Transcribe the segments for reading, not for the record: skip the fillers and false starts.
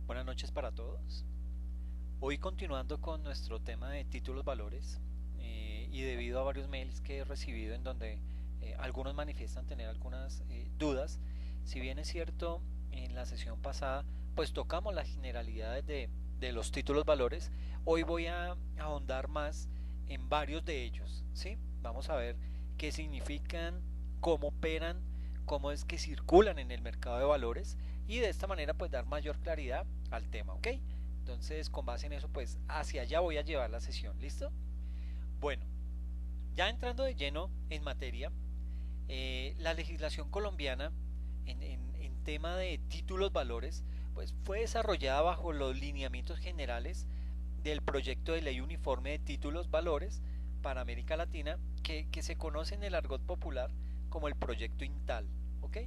Buenas noches para todos. Hoy continuando con nuestro tema de títulos valores y debido a varios mails que he recibido en donde algunos manifiestan tener algunas dudas, si bien es cierto en la sesión pasada pues tocamos las generalidades de los títulos valores, hoy voy a ahondar más en varios de ellos, ¿sí? Vamos a ver qué significan, cómo operan, cómo es que circulan en el mercado de valores y de esta manera pues dar mayor claridad al tema, ¿ok? Entonces con base en eso pues hacia allá voy a llevar la sesión, ¿listo? Bueno, ya entrando de lleno en materia, la legislación colombiana en tema de títulos valores pues fue desarrollada bajo los lineamientos generales del proyecto de ley uniforme de títulos valores para América Latina que se conoce en el argot popular como el proyecto INTAL, ¿ok?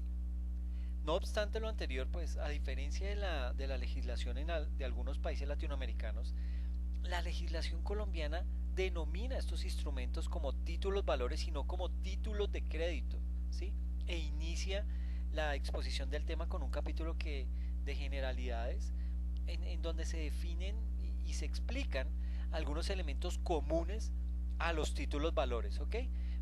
No obstante lo anterior, pues a diferencia de la legislación de algunos países latinoamericanos, la legislación colombiana denomina estos instrumentos como títulos valores y no como títulos de crédito, ¿sí? E inicia la exposición del tema con un capítulo de generalidades en donde se definen y se explican algunos elementos comunes a los títulos valores, ¿ok?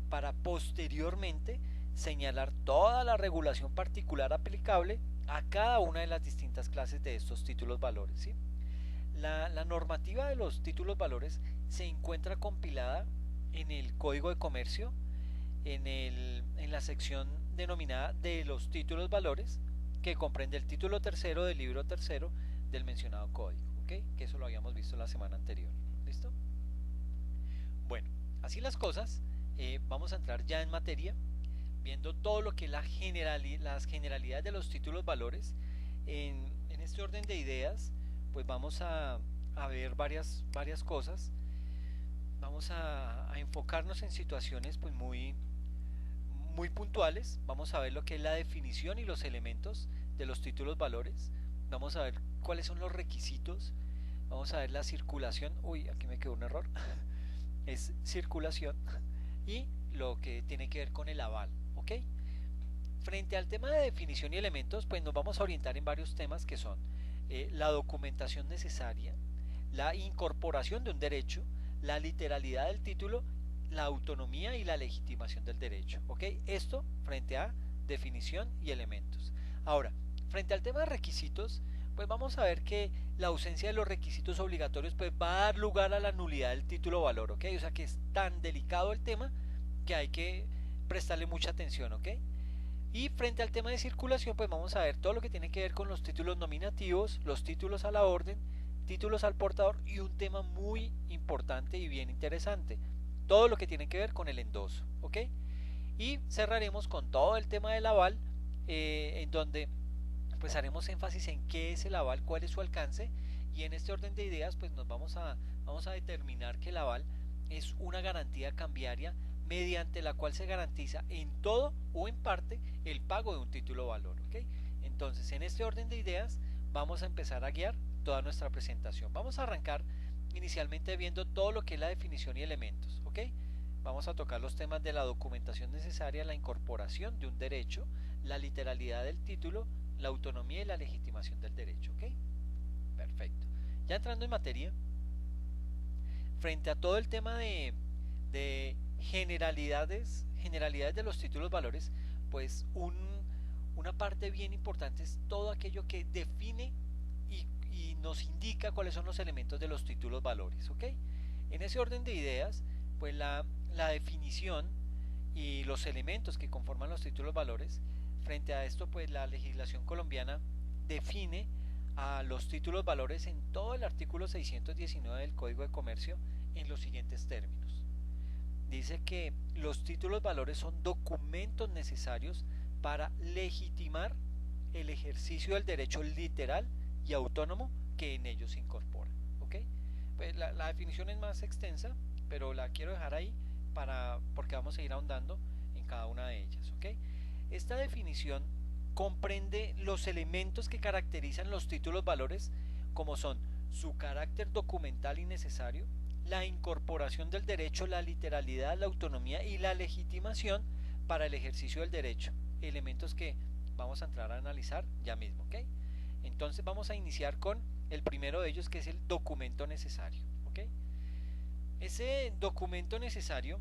Para posteriormente señalar toda la regulación particular aplicable a cada una de las distintas clases de estos títulos valores, ¿sí? La normativa de los títulos valores se encuentra compilada en el Código de Comercio, en la sección denominada de los títulos valores, que comprende el título tercero del libro tercero del mencionado código, ¿ok? Que eso lo habíamos visto la semana anterior, ¿listo? Bueno, así las cosas, vamos a entrar ya en materia, viendo todo lo que es las generalidades de los títulos valores. En este orden de ideas, pues vamos a ver varias cosas. Vamos a enfocarnos en situaciones pues muy puntuales. Vamos a ver lo que es la definición y los elementos de los títulos valores. Vamos a ver cuáles son los requisitos. Vamos a ver la circulación. Uy, aquí me quedó un error. Es circulación. Y lo que tiene que ver con el aval. ¿Ok? Frente al tema de definición y elementos, pues nos vamos a orientar en varios temas que son la documentación necesaria, la incorporación de un derecho, la literalidad del título, la autonomía y la legitimación del derecho. ¿Ok? Esto frente a definición y elementos. Ahora, frente al tema de requisitos, pues vamos a ver que la ausencia de los requisitos obligatorios pues va a dar lugar a la nulidad del título o valor, ¿ok? O sea que es tan delicado el tema que hay que prestarle mucha atención, ¿ok? Y frente al tema de circulación, pues vamos a ver todo lo que tiene que ver con los títulos nominativos, los títulos a la orden, títulos al portador y un tema muy importante y bien interesante, todo lo que tiene que ver con el endoso, ¿ok? Y cerraremos con todo el tema del aval, en donde pues haremos énfasis en qué es el aval, cuál es su alcance y en este orden de ideas pues vamos a determinar que el aval es una garantía cambiaria mediante la cual se garantiza en todo o en parte el pago de un título o valor, ¿ok? Entonces en este orden de ideas vamos a empezar a guiar toda nuestra presentación. Vamos a arrancar inicialmente viendo todo lo que es la definición y elementos, ¿ok? Vamos a tocar los temas de la documentación necesaria, la incorporación de un derecho, la literalidad del título, la autonomía y la legitimación del derecho, ¿ok? Perfecto. Ya entrando en materia, frente a todo el tema de generalidades de los títulos valores, pues una parte bien importante es todo aquello que define y nos indica cuáles son los elementos de los títulos valores, ¿ok? En ese orden de ideas, pues la definición y los elementos que conforman los títulos valores, frente a esto, pues la legislación colombiana define a los títulos valores en todo el artículo 619 del Código de Comercio en los siguientes términos. Dice que los títulos valores son documentos necesarios para legitimar el ejercicio del derecho literal y autónomo que en ellos se incorpora, ¿ok? Pues la definición es más extensa, pero la quiero dejar ahí porque vamos a ir ahondando en cada una de ellas, ¿ok? Esta definición comprende los elementos que caracterizan los títulos valores, como son su carácter documental y necesario, la incorporación del derecho, la literalidad, la autonomía y la legitimación para el ejercicio del derecho, elementos que vamos a entrar a analizar ya mismo, ¿ok? Entonces vamos a iniciar con el primero de ellos, que es el documento necesario. ¿Ok? Ese documento necesario,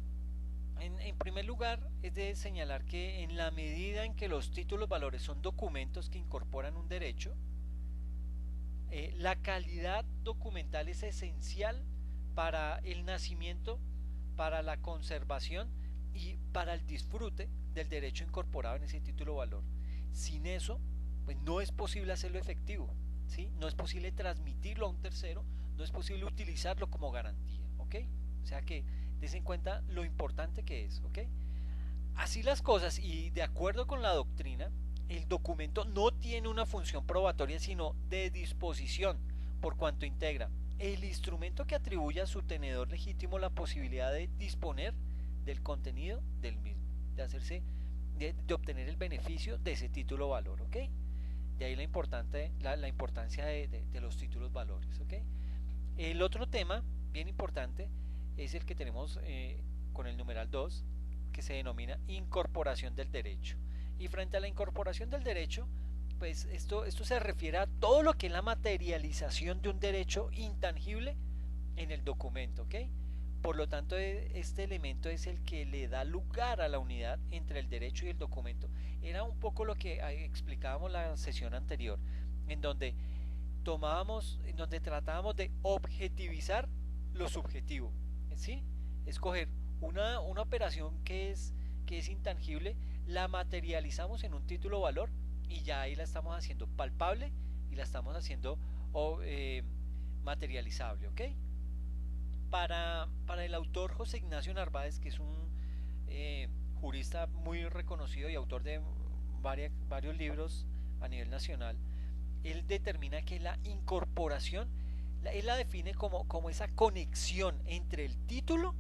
en primer lugar, es de señalar que en la medida en que los títulos valores son documentos que incorporan un derecho, la calidad documental es esencial para el nacimiento, para la conservación y para el disfrute del derecho incorporado en ese título valor. Sin eso, pues no es posible hacerlo efectivo, ¿sí? No es posible transmitirlo a un tercero, no es posible utilizarlo como garantía, ¿ok? O sea que des en cuenta lo importante que es, ¿ok? Así las cosas, y de acuerdo con la doctrina, el documento no tiene una función probatoria sino de disposición, por cuanto integra el instrumento que atribuye a su tenedor legítimo la posibilidad de disponer del contenido del mismo, de hacerse, de obtener el beneficio de ese título valor, ¿ok? De ahí la importancia de los títulos valores, ¿ok? El otro tema bien importante es el que tenemos con el numeral 2, que se denomina incorporación del derecho. Y frente a la incorporación del derecho, pues esto se refiere a todo lo que es la materialización de un derecho intangible en el documento, ¿ok? Por lo tanto, este elemento es el que le da lugar a la unidad entre el derecho y el documento. Era un poco lo que explicábamos la sesión anterior, en donde en donde tratábamos de objetivizar lo subjetivo, ¿sí? Escoger una operación que es intangible, la materializamos en un título valor y ya ahí la estamos haciendo palpable y la estamos haciendo materializable, ¿ok? Para el autor José Ignacio Narváez, que es un jurista muy reconocido y autor de varios libros a nivel nacional, él determina que la incorporación, él la define como esa conexión entre el título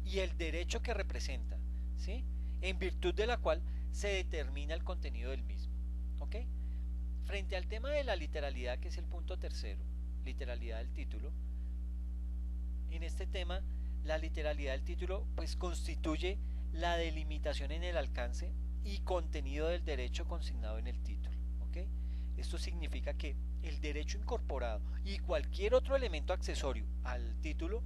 y el derecho que representa, ¿sí? En virtud de la cual se determina el contenido del mismo, ¿ok? Frente al tema de la literalidad, que es el punto tercero, literalidad del título, en este tema, la literalidad del título pues constituye la delimitación en el alcance y contenido del derecho consignado en el título, ¿ok? Esto significa que el derecho incorporado y cualquier otro elemento accesorio al título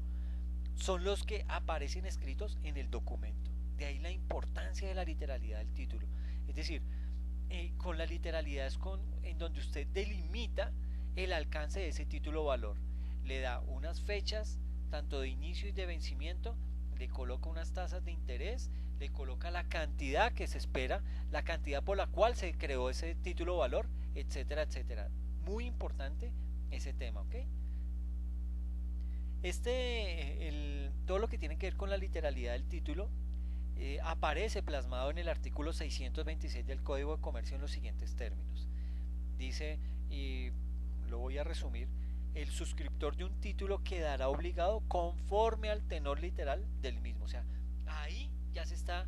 son los que aparecen escritos en el documento. De ahí la importancia de la literalidad del título. Es decir, con la literalidad es en donde usted delimita el alcance de ese título valor. Le da unas fechas, tanto de inicio y de vencimiento, le coloca unas tasas de interés, le coloca la cantidad que se espera, la cantidad por la cual se creó ese título valor, etcétera, etcétera. Muy importante ese tema, ¿ok? Todo lo que tiene que ver con la literalidad del título aparece plasmado en el artículo 626 del Código de Comercio en los siguientes términos. Dice, y lo voy a resumir, el suscriptor de un título quedará obligado conforme al tenor literal del mismo. O sea, ahí ya se está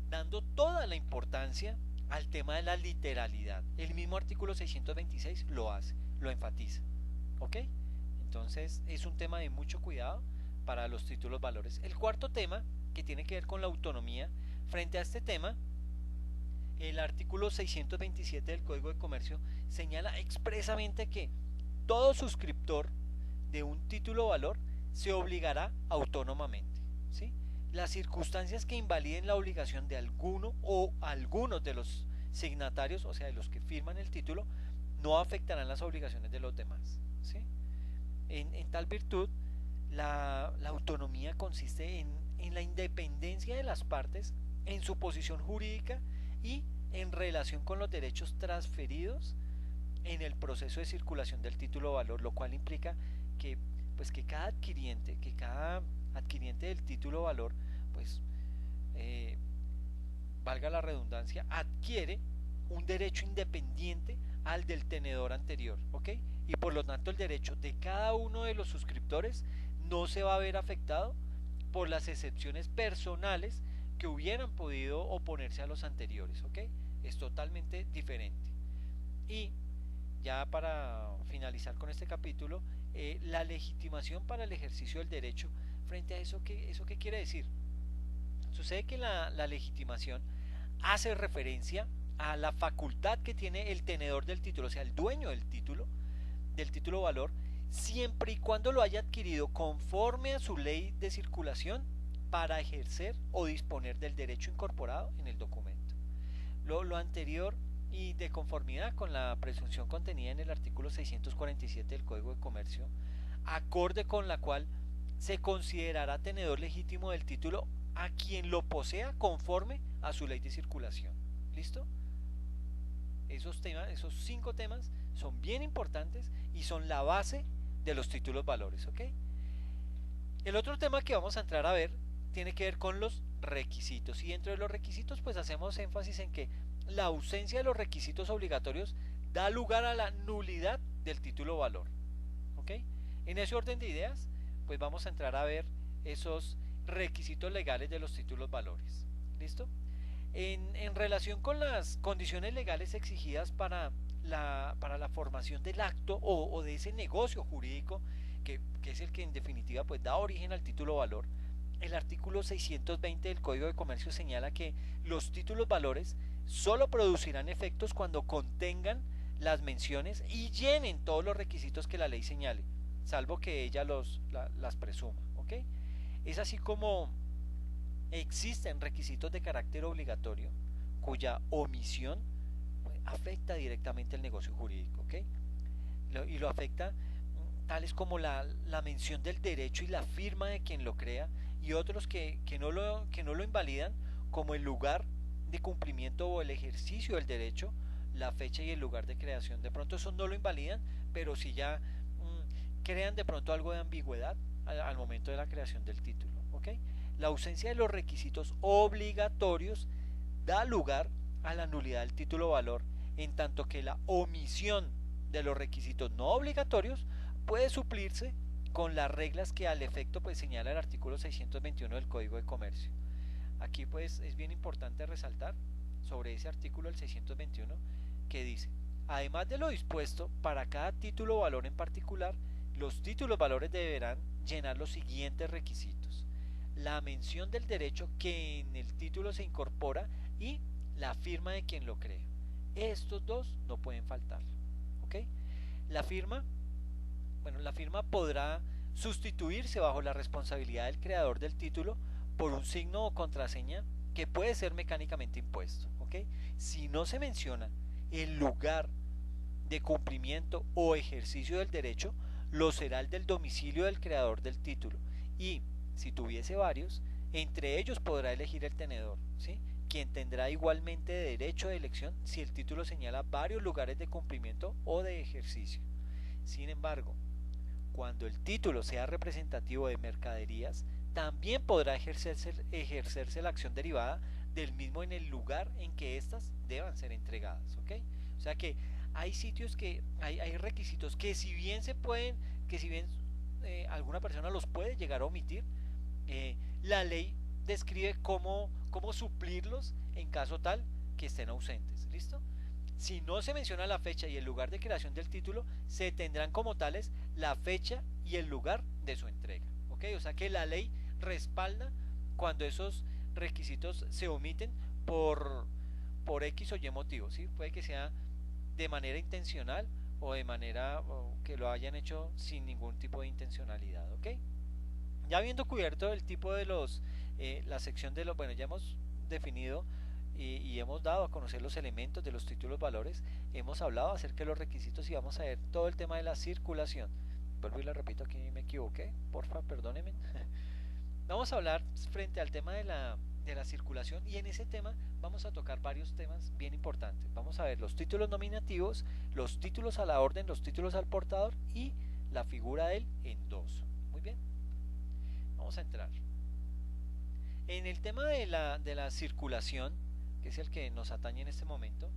dando toda la importancia al tema de la literalidad. El mismo artículo 626 lo hace, lo enfatiza. ¿Ok? Entonces es un tema de mucho cuidado para los títulos valores. El cuarto tema, que tiene que ver con la autonomía, frente a este tema, el artículo 627 del Código de Comercio señala expresamente que todo suscriptor de un título valor se obligará autónomamente, ¿sí? Las circunstancias que invaliden la obligación de alguno o algunos de los signatarios, o sea, de los que firman el título, no afectarán las obligaciones de los demás, ¿sí? En tal virtud, la autonomía consiste en la independencia de las partes en su posición jurídica y en relación con los derechos transferidos en el proceso de circulación del título valor, lo cual implica que pues que cada adquiriente del título valor, pues valga la redundancia, adquiere un derecho independiente al del tenedor anterior, ¿ok? Y por lo tanto el derecho de cada uno de los suscriptores no se va a ver afectado por las excepciones personales que hubieran podido oponerse a los anteriores, ¿ok? Es totalmente diferente. Y ya para finalizar con este capítulo, la legitimación para el ejercicio del derecho, frente a eso ¿qué quiere decir? Sucede que la legitimación hace referencia a la facultad que tiene el tenedor del título, o sea, el dueño del título valor, siempre y cuando lo haya adquirido conforme a su ley de circulación para ejercer o disponer del derecho incorporado en el documento. Lo anterior y de conformidad con la presunción contenida en el artículo 647 del Código de Comercio, acorde con la cual se considerará tenedor legítimo del título a quien lo posea conforme a su ley de circulación. ¿Listo? Esos 5 temas son bien importantes y son la base de los títulos valores, ¿ok? El otro tema que vamos a entrar a ver tiene que ver con los requisitos, y dentro de los requisitos pues hacemos énfasis en que la ausencia de los requisitos obligatorios da lugar a la nulidad del título valor, ¿ok? En ese orden de ideas pues vamos a entrar a ver esos requisitos legales de los títulos valores. ¿Listo? En relación con las condiciones legales exigidas para la formación del acto o de ese negocio jurídico que es el que en definitiva pues da origen al título valor, el artículo 620 del Código de Comercio señala que los títulos valores solo producirán efectos cuando contengan las menciones y llenen todos los requisitos que la ley señale, salvo que ella las presuma, ¿ok? Es así como existen requisitos de carácter obligatorio cuya omisión afecta directamente el negocio jurídico, ¿ok? Y lo afecta tales como la mención del derecho y la firma de quien lo crea, y otros que no lo invalidan, como el lugar de cumplimiento o el ejercicio del derecho, la fecha y el lugar de creación. De pronto eso no lo invalidan, pero si ya crean de pronto algo de ambigüedad al momento de la creación del título, ¿ok? La ausencia de los requisitos obligatorios da lugar a la nulidad del título valor, en tanto que la omisión de los requisitos no obligatorios puede suplirse con las reglas que al efecto pues señala el artículo 621 del Código de Comercio. Aquí pues es bien importante resaltar sobre ese artículo del 621 que dice: además de lo dispuesto, para cada título o valor en particular, los títulos valores deberán llenar los siguientes requisitos: la mención del derecho que en el título se incorpora y la firma de quien lo crea. Estos dos no pueden faltar, ¿ok? La firma, la firma podrá sustituirse bajo la responsabilidad del creador del título por un signo o contraseña que puede ser mecánicamente impuesto, ¿ok? Si no se menciona el lugar de cumplimiento o ejercicio del derecho, lo será el del domicilio del creador del título, y si tuviese varios, entre ellos podrá elegir el tenedor, ¿sí? Quien tendrá igualmente derecho de elección si el título señala varios lugares de cumplimiento o de ejercicio. Sin embargo, cuando el título sea representativo de mercaderías, también podrá ejercerse la acción derivada del mismo en el lugar en que éstas deban ser entregadas, ¿ok? O sea que hay sitios hay requisitos que si bien se pueden, que si bien alguna persona los puede llegar a omitir, la ley describe cómo suplirlos en caso tal que estén ausentes. ¿Listo? Si no se menciona la fecha y el lugar de creación del título, se tendrán como tales la fecha y el lugar de su entrega, ¿ok? O sea que la ley respalda cuando esos requisitos se omiten por X o Y motivo, ¿sí? Puede que sea de manera intencional o de manera que lo hayan hecho sin ningún tipo de intencionalidad, ¿ok? Ya habiendo cubierto el tipo de la sección de los, bueno, ya hemos definido y hemos dado a conocer los elementos de los títulos valores, hemos hablado acerca de los requisitos y vamos a ver todo el tema de la circulación. Vuelvo y le repito, aquí me equivoqué, porfa, perdónenme. Vamos a hablar frente al tema de la circulación, y en ese tema vamos a tocar varios temas bien importantes. Vamos a ver los títulos nominativos, los títulos a la orden, los títulos al portador y la figura del endoso. Muy bien, vamos a entrar. En el tema de la circulación, que es el que nos atañe en este momento,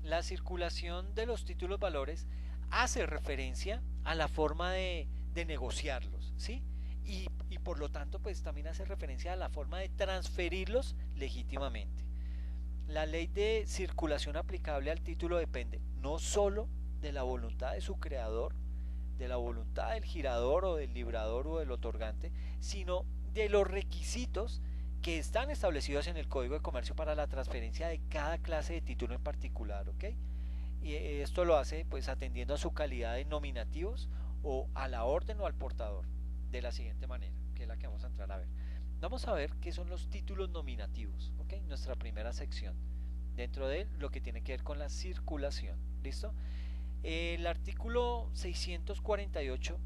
la circulación de los títulos valores hace referencia a la forma de negociarlos, ¿sí? Y por lo tanto, pues también hace referencia a la forma de transferirlos legítimamente. La ley de circulación aplicable al título depende no sólo de la voluntad de su creador, de la voluntad del girador o del librador o del otorgante, sino de los requisitos que están establecidos en el Código de Comercio para la transferencia de cada clase de título en particular, ¿ok? Y esto lo hace pues atendiendo a su calidad de nominativos o a la orden o al portador de la siguiente manera, que es la que vamos a entrar a ver. Vamos a ver qué son los títulos nominativos, ¿ok? Nuestra primera sección, dentro de lo que tiene que ver con la circulación, ¿listo? El artículo 648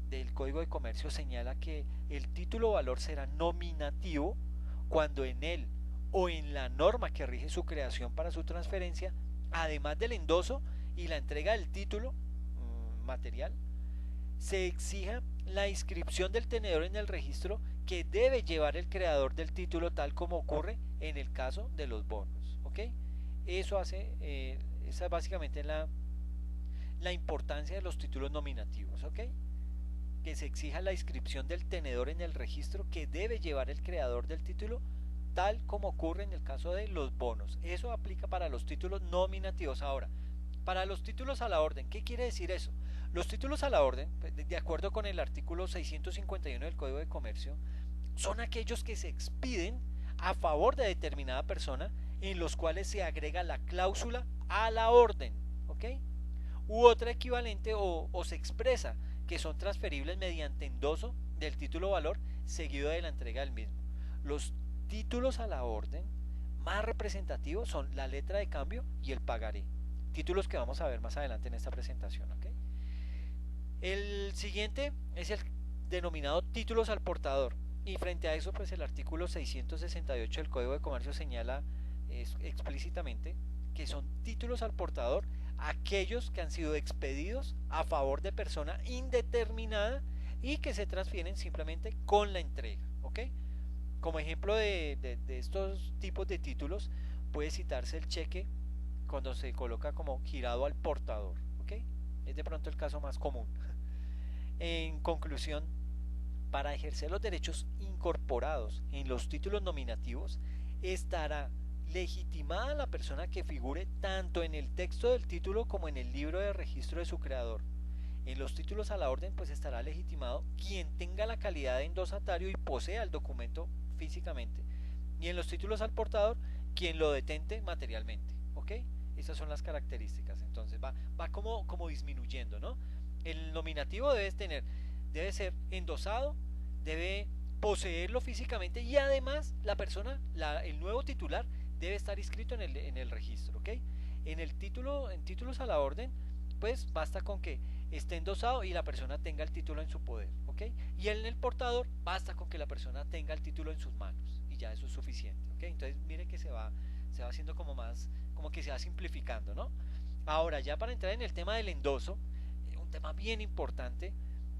del Código de Comercio señala que el título valor será nominativo cuando en él o en la norma que rige su creación para su transferencia, además del endoso y la entrega del título material, se exija la inscripción del tenedor en el registro que debe llevar el creador del título, tal como ocurre en el caso de los bonos, ¿ok? Eso hace, esa es básicamente la importancia de los títulos nominativos, ¿ok? Que se exija la inscripción del tenedor en el registro que debe llevar el creador del título, tal como ocurre en el caso de los bonos. Eso aplica para los títulos nominativos. Ahora, para los títulos a la orden, ¿qué quiere decir eso? Los títulos a la orden, de acuerdo con el artículo 651 del Código de Comercio, son aquellos que se expiden a favor de determinada persona, en los cuales se agrega la cláusula a la orden, ¿ok? U otra equivalente o se expresa que son transferibles mediante endoso del título valor seguido de la entrega del mismo. Los títulos a la orden más representativos son la letra de cambio y el pagaré, títulos que vamos a ver más adelante en esta presentación, ¿ok? El siguiente es el denominado títulos al portador, y frente a eso pues el artículo 668 del Código de Comercio señala explícitamente que son títulos al portador aquellos que han sido expedidos a favor de persona indeterminada y que se transfieren simplemente con la entrega, ¿ok? Como ejemplo de estos tipos de títulos puede citarse el cheque cuando se coloca como girado al portador, ¿ok? Es de pronto el caso más común. En conclusión, para ejercer los derechos incorporados en los títulos nominativos, estará legitimada la persona que figure tanto en el texto del título como en el libro de registro de su creador. En los títulos a la orden pues estará legitimado quien tenga la calidad de endosatario y posea el documento físicamente. Y en los títulos al portador, quien lo detente materialmente, ¿ok? Esas son las características. Entonces va como disminuyendo, ¿no? El nominativo debe ser endosado, debe poseerlo físicamente y además la persona, el nuevo titular, debe estar inscrito en el registro, ¿ok? En títulos a la orden, pues basta con que esté endosado y la persona tenga el título en su poder, ¿ok? Y en el portador basta con que la persona tenga el título en sus manos y ya eso es suficiente, ¿ok? Entonces mire que se va haciendo como más, como que se va simplificando, ¿no? Ahora ya para entrar en el tema del endoso, un tema bien importante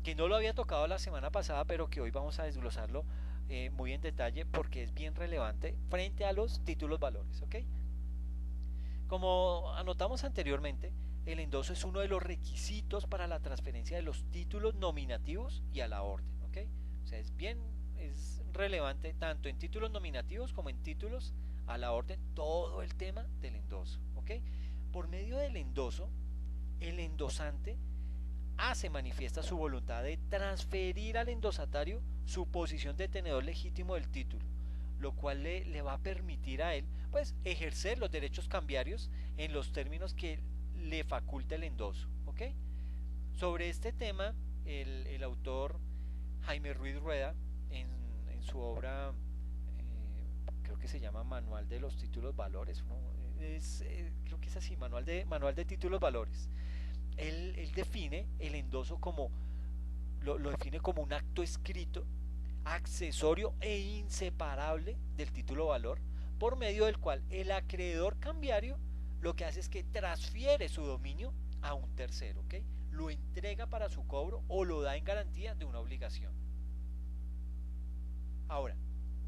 que no lo había tocado la semana pasada, pero que hoy vamos a desglosarlo muy en detalle porque es bien relevante frente a los títulos valores, ¿ok? Como anotamos anteriormente, el endoso es uno de los requisitos para la transferencia de los títulos nominativos y a la orden, ¿ok? O sea, es relevante tanto en títulos nominativos como en títulos a la orden todo el tema del endoso, ¿ok? Por medio del endoso, el endosante manifiesta su voluntad de transferir al endosatario su posición de tenedor legítimo del título, lo cual le va a permitir a él pues ejercer los derechos cambiarios en los términos que le faculta el endoso, ¿ok? Sobre este tema el autor Jaime Ruiz Rueda en su obra creo que se llama Manual de los Títulos Valores, ¿no? Creo que es así, Manual de Títulos Valores. Él define el endoso lo define como un acto escrito, accesorio e inseparable del título valor, por medio del cual el acreedor cambiario lo que hace es que transfiere su dominio a un tercero, ¿ok? Lo entrega para su cobro o lo da en garantía de una obligación. Ahora,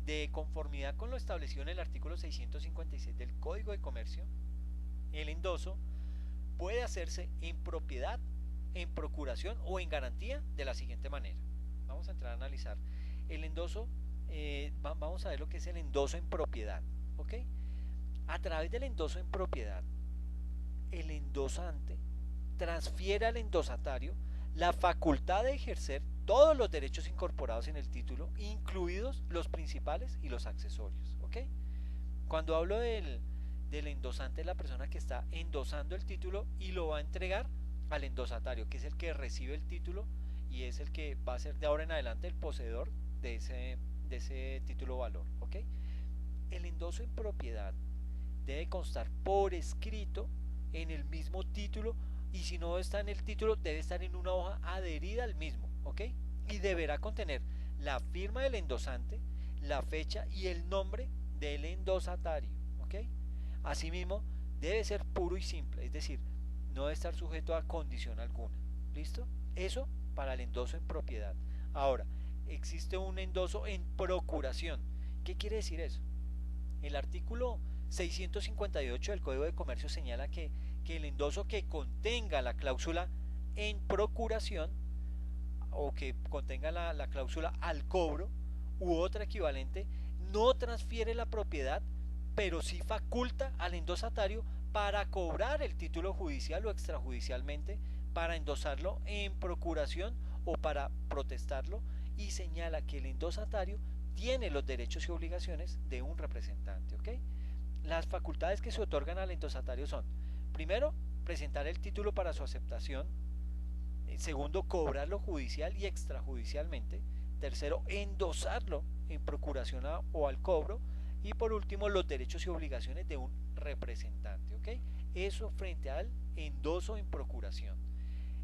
de conformidad con lo establecido en el artículo 656 del Código de Comercio, el endoso puede hacerse en propiedad, en procuración o en garantía de la siguiente manera. Vamos a entrar a analizar el endoso, vamos a ver lo que es el endoso en propiedad, ¿ok? A través del endoso en propiedad, el endosante transfiere al endosatario la facultad de ejercer todos los derechos incorporados en el título, incluidos los principales y los accesorios, ¿ok? Cuando hablo del endosante, es la persona que está endosando el título y lo va a entregar al endosatario, que es el que recibe el título y es el que va a ser de ahora en adelante el poseedor de ese título valor, ¿ok? El endoso en propiedad debe constar por escrito en el mismo título, y si no está en el título debe estar en una hoja adherida al mismo, ¿ok? Y deberá contener la firma del endosante, la fecha y el nombre del endosatario, ¿ok? Asimismo, debe ser puro y simple, es decir, no debe estar sujeto a condición alguna. ¿Listo? Eso para el endoso en propiedad. Ahora, existe un endoso en procuración. ¿Qué quiere decir eso? El artículo 658 del Código de Comercio señala que el endoso que contenga la cláusula en procuración o que contenga la cláusula al cobro u otra equivalente no transfiere la propiedad, pero sí faculta al endosatario para cobrar el título judicial o extrajudicialmente, para endosarlo en procuración o para protestarlo, y señala que el endosatario tiene los derechos y obligaciones de un representante, ¿ok? Las facultades que se otorgan al endosatario son: primero, presentar el título para su aceptación; segundo, cobrarlo judicial y extrajudicialmente; tercero, endosarlo en procuración o al cobro; y por último, los derechos y obligaciones de un representante, ¿ok? Eso frente al endoso en procuración.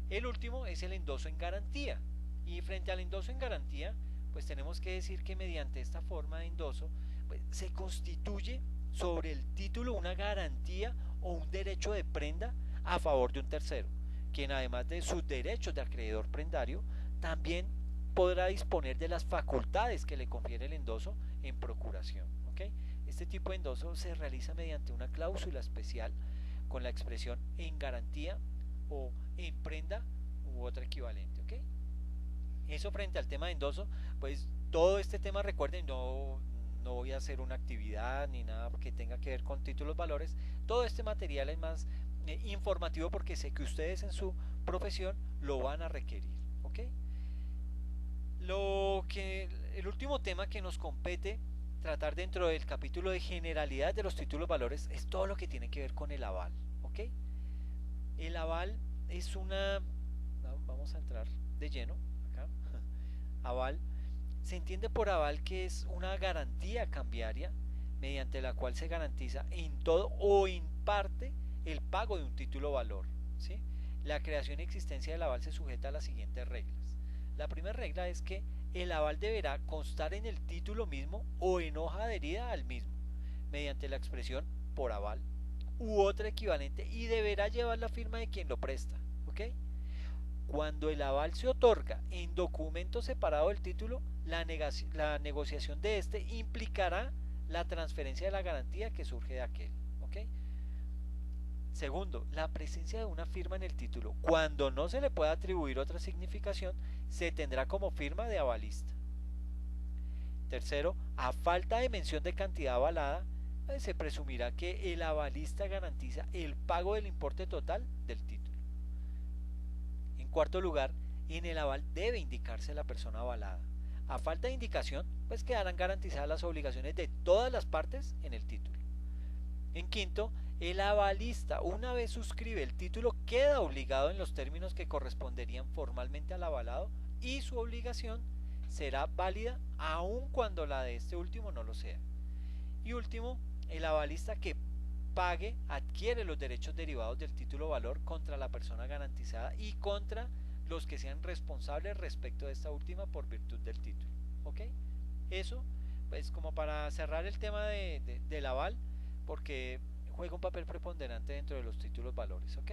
El último es el endoso en garantía, y frente al endoso en garantía, pues tenemos que decir que mediante esta forma de endoso, pues, se constituye sobre el título una garantía o un derecho de prenda a favor de un tercero, quien además de sus derechos de acreedor prendario, también podrá disponer de las facultades que le confiere el endoso en procuración, ¿ok? Este tipo de endoso se realiza mediante una cláusula especial con la expresión en garantía o en prenda u otra equivalente, ¿ok? Eso frente al tema de endoso. Pues todo este tema, recuerden, no voy a hacer una actividad ni nada que tenga que ver con títulos valores. Todo este material es más informativo porque sé que ustedes en su profesión lo van a requerir, ¿ok? El último tema que nos compete tratar dentro del capítulo de generalidad de los títulos valores es todo lo que tiene que ver con el aval, ¿ok? El aval es una... Vamos a entrar de lleno acá. Aval. Se entiende por aval que es una garantía cambiaria mediante la cual se garantiza en todo o en parte el pago de un título valor, ¿sí? La creación y existencia del aval se sujeta a las siguientes reglas. La primera regla es que el aval deberá constar en el título mismo o en hoja adherida al mismo, mediante la expresión por aval u otra equivalente, y deberá llevar la firma de quien lo presta, ¿ok? Cuando el aval se otorga en documento separado del título, la negociación de este implicará la transferencia de la garantía que surge de aquel, ¿ok? Segundo, la presencia de una firma en el título, cuando no se le pueda atribuir otra significación, se tendrá como firma de avalista. Tercero, a falta de mención de cantidad avalada, se presumirá que el avalista garantiza el pago del importe total del título. En cuarto lugar, en el aval debe indicarse la persona avalada. A falta de indicación, pues quedarán garantizadas las obligaciones de todas las partes en el título. En quinto, el avalista, una vez suscribe el título, queda obligado en los términos que corresponderían formalmente al avalado, y su obligación será válida aun cuando la de este último no lo sea. Y último, el avalista que pague adquiere los derechos derivados del título valor contra la persona garantizada y contra los que sean responsables respecto de esta última por virtud del título, ¿ok? Eso, pues como para cerrar el tema del aval, porque juega un papel preponderante dentro de los títulos valores, ¿ok?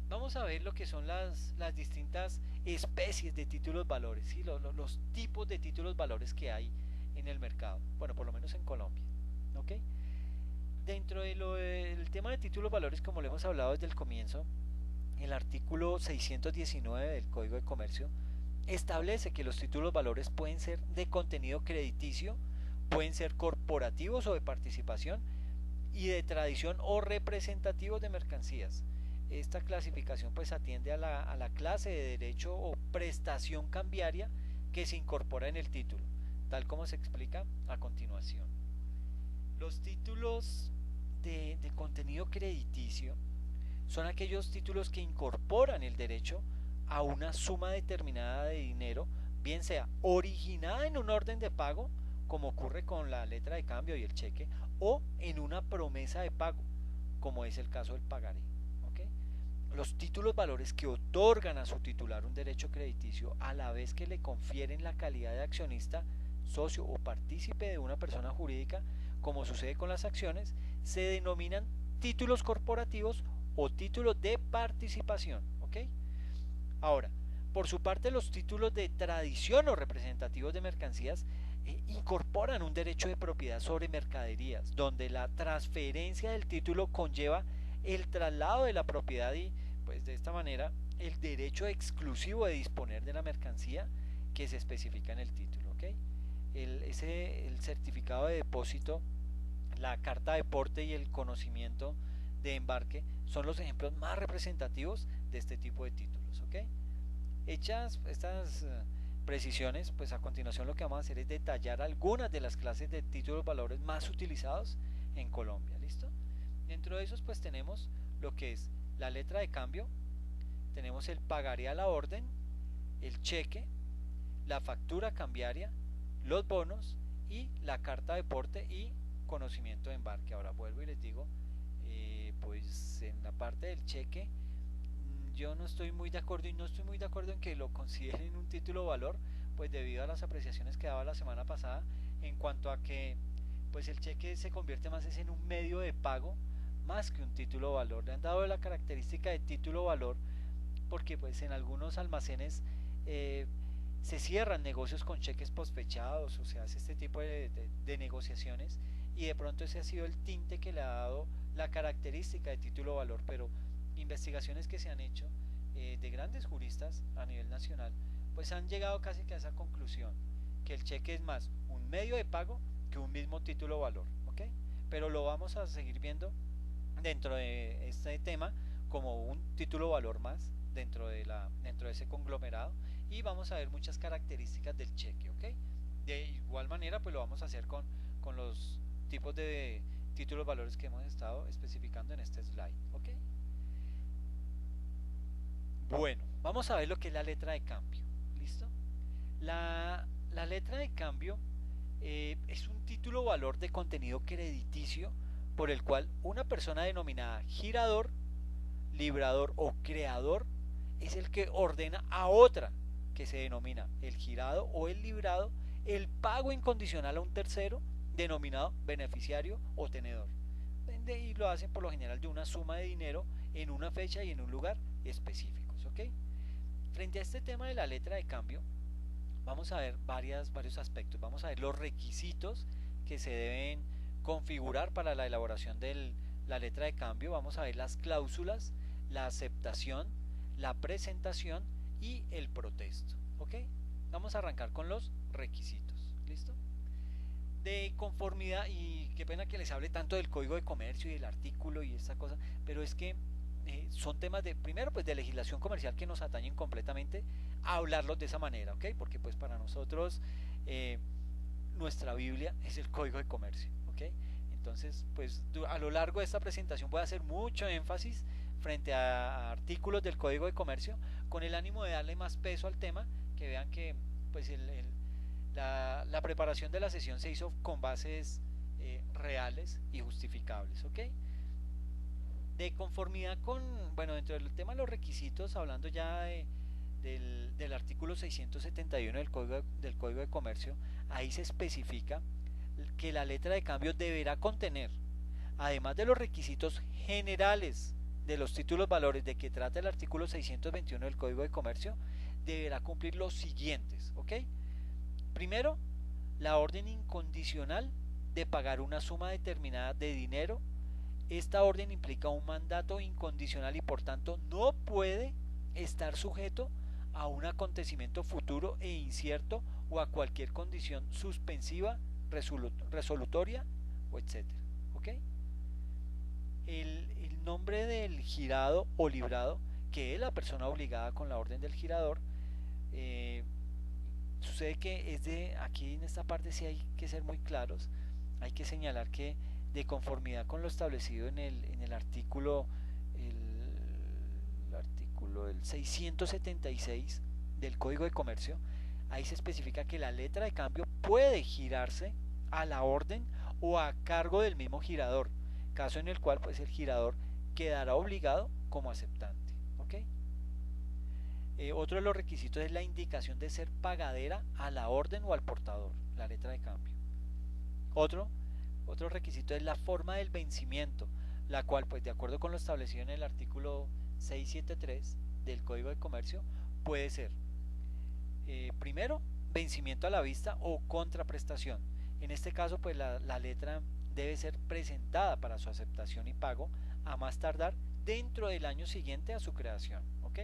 Vamos a ver lo que son las distintas especies de títulos valores, ¿sí? Los tipos de títulos valores que hay en el mercado, bueno, por lo menos en Colombia, ¿ok? Dentro del tema de títulos valores, como lo hemos hablado desde el comienzo, el artículo 619 del Código de Comercio establece que los títulos valores pueden ser de contenido crediticio, pueden ser corporativos o de participación, y de tradición o representativos de mercancías. esta clasificación pues atiende a la clase de derecho o prestación cambiaria que se incorpora en el título, tal como se explica a continuación. Los títulos de contenido crediticio son aquellos títulos que incorporan el derecho a una suma determinada de dinero, bien sea originada en un orden de pago, como ocurre con la letra de cambio y el cheque, o en una promesa de pago, como es el caso del pagaré. ¿Okay? Los títulos valores que otorgan a su titular un derecho crediticio a la vez que le confieren la calidad de accionista, socio o partícipe de una persona jurídica, como sucede con las acciones, se denominan títulos corporativos o títulos de participación. ¿Ok? Ahora, por su parte, los títulos de tradición o representativos de mercancías incorporan un derecho de propiedad sobre mercaderías, donde la transferencia del título conlleva el traslado de la propiedad y, pues de esta manera, el derecho exclusivo de disponer de la mercancía que se especifica en el título. ¿Okay? El certificado de depósito, la carta de porte y el conocimiento de embarque son los ejemplos más representativos de este tipo de títulos. ¿Okay? Hechas estas precisiones, pues a continuación lo que vamos a hacer es detallar algunas de las clases de títulos valores más utilizados en Colombia. ¿Listo? Dentro de esos pues tenemos lo que es la letra de cambio, tenemos el pagaré a la orden, el cheque, la factura cambiaria, los bonos y la carta de porte y conocimiento de embarque. Ahora vuelvo y les digo, pues en la parte del cheque yo no estoy muy de acuerdo y no estoy muy de acuerdo en que lo consideren un título valor, pues debido a las apreciaciones que daba la semana pasada en cuanto a que pues el cheque se convierte más en un medio de pago más que un título valor. Le han dado la característica de título valor porque pues en algunos almacenes se cierran negocios con cheques postfechados o se hace este tipo de negociaciones y de pronto ese ha sido el tinte que le ha dado la característica de título valor, pero investigaciones que se han hecho de grandes juristas a nivel nacional pues han llegado casi que a esa conclusión, que el cheque es más un medio de pago que un mismo título valor. ¿Ok? Pero lo vamos a seguir viendo dentro de este tema como un título valor más dentro de ese conglomerado y vamos a ver muchas características del cheque. ¿Ok? De igual manera pues lo vamos a hacer con los tipos de títulos valores que hemos estado especificando en este slide. ¿Ok? Bueno, vamos a ver lo que es la letra de cambio. ¿Listo? La letra de cambio es un título valor de contenido crediticio por el cual una persona denominada girador, librador o creador es el que ordena a otra que se denomina el girado o el librado el pago incondicional a un tercero denominado beneficiario o tenedor. Y lo hacen por lo general de una suma de dinero en una fecha y en un lugar específicos. ¿Ok? Frente a este tema de la letra de cambio, vamos a ver varios aspectos. Vamos a ver los requisitos que se deben configurar para la elaboración de la letra de cambio. Vamos a ver las cláusulas, la aceptación, la presentación y el protesto. ¿Ok? Vamos a arrancar con los requisitos. ¿Listo? De conformidad, y qué pena que les hable tanto del código de comercio y del artículo y esta cosa, pero es que son temas de, primero pues de legislación comercial que nos atañen completamente a hablarlos de esa manera, ¿ok? Porque pues para nosotros nuestra Biblia es el código de comercio, ¿ok? Entonces pues a lo largo de esta presentación voy a hacer mucho énfasis frente a artículos del código de comercio con el ánimo de darle más peso al tema, que vean que pues la preparación de la sesión se hizo con bases reales y justificables, ¿ok? De conformidad con, bueno, dentro del tema de los requisitos, hablando ya del artículo 671 del Código de Comercio, ahí se especifica que la letra de cambio deberá contener, además de los requisitos generales de los títulos valores de que trata el artículo 621 del Código de Comercio, deberá cumplir los siguientes, ¿ok? Primero, la orden incondicional de pagar una suma determinada de dinero. Esta orden implica un mandato incondicional y por tanto no puede estar sujeto a un acontecimiento futuro e incierto o a cualquier condición suspensiva, resolutoria o etcétera. ¿Ok? El el nombre del girado o librado, que es la persona obligada con la orden del girador. eh, Sucede que aquí en esta parte sí hay que ser muy claros. Hay que señalar que de conformidad con lo establecido en el artículo el 676 del Código de Comercio, ahí se especifica que la letra de cambio puede girarse a la orden o a cargo del mismo girador, caso en el cual pues el girador quedará obligado como aceptante. ¿Ok? Otro de los requisitos es la indicación de ser pagadera a la orden o al portador, la letra de cambio. Otro, Otro requisito es la forma del vencimiento, la cual, pues de acuerdo con lo establecido en el artículo 673 del Código de Comercio, puede ser primero, vencimiento a la vista o contraprestación. En este caso, pues la letra debe ser presentada para su aceptación y pago a más tardar dentro del año siguiente a su creación. ¿Ok?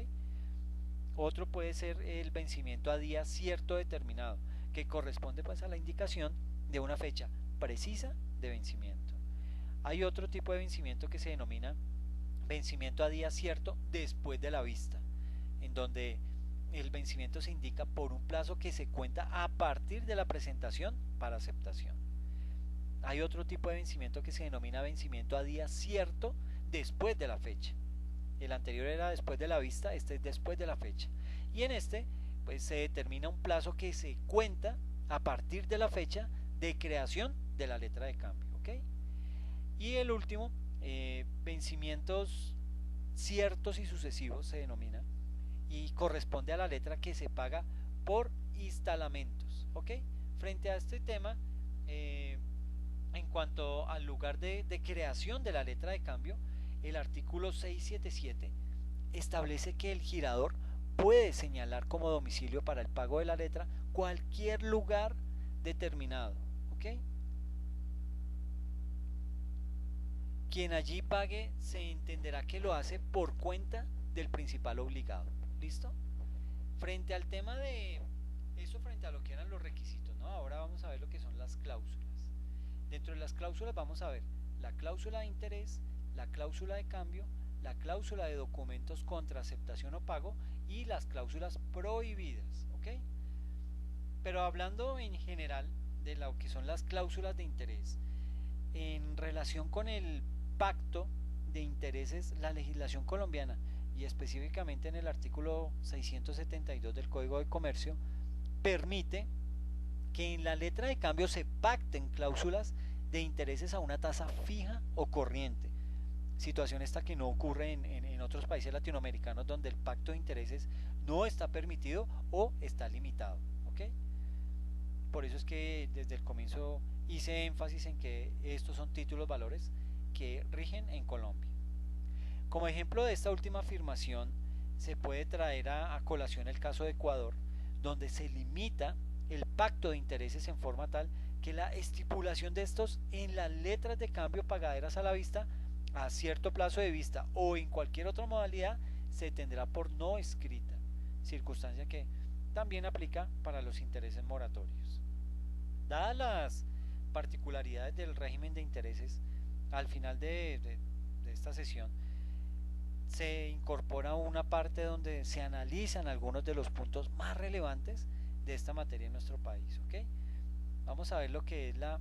Otro puede ser el vencimiento a día cierto determinado, que corresponde pues a la indicación de una fecha precisa de vencimiento. Hay otro tipo de vencimiento que se denomina vencimiento a día cierto después de la vista, en donde el vencimiento se indica por un plazo que se cuenta a partir de la presentación para aceptación. Hay otro tipo de vencimiento que se denomina vencimiento a día cierto después de la fecha. El anterior era después de la vista, este es después de la fecha. Y en este, pues se determina un plazo que se cuenta a partir de la fecha de creación de la letra de cambio. ¿Ok? Y el último, vencimientos ciertos y sucesivos se denomina y corresponde a la letra que se paga por instalamentos. ¿Ok? Frente a este tema, en cuanto al lugar de creación de la letra de cambio, el artículo 677 establece que el girador puede señalar como domicilio para el pago de la letra cualquier lugar determinado. ¿Ok? Quien allí pague se entenderá que lo hace por cuenta del principal obligado. ¿Listo? Frente al tema de eso, frente a lo que eran los requisitos, ¿no? Ahora vamos a ver lo que son las cláusulas. Dentro de las cláusulas vamos a ver la cláusula de interés, la cláusula de cambio, la cláusula de documentos contra aceptación o pago y las cláusulas prohibidas. ¿Ok? Pero hablando en general de lo que son las cláusulas de interés, en relación con el pacto de intereses, la legislación colombiana y específicamente en el artículo 672 del Código de Comercio permite que en la letra de cambio se pacten cláusulas de intereses a una tasa fija o corriente, situación esta que no ocurre en otros países latinoamericanos donde el pacto de intereses no está permitido o está limitado. ¿Ok? Por eso es que desde el comienzo hice énfasis en que estos son títulos valores que rigen en Colombia. Como ejemplo de esta última afirmación, se puede traer a colación el caso de Ecuador, donde se limita el pacto de intereses en forma tal que la estipulación de estos en las letras de cambio pagaderas a la vista a cierto plazo de vista o en cualquier otra modalidad se tendrá por no escrita, circunstancia que también aplica para los intereses moratorios. Dadas las particularidades del régimen de intereses, al final de esta sesión se incorpora una parte donde se analizan algunos de los puntos más relevantes de esta materia en nuestro país. ¿Ok? Vamos a ver lo que es la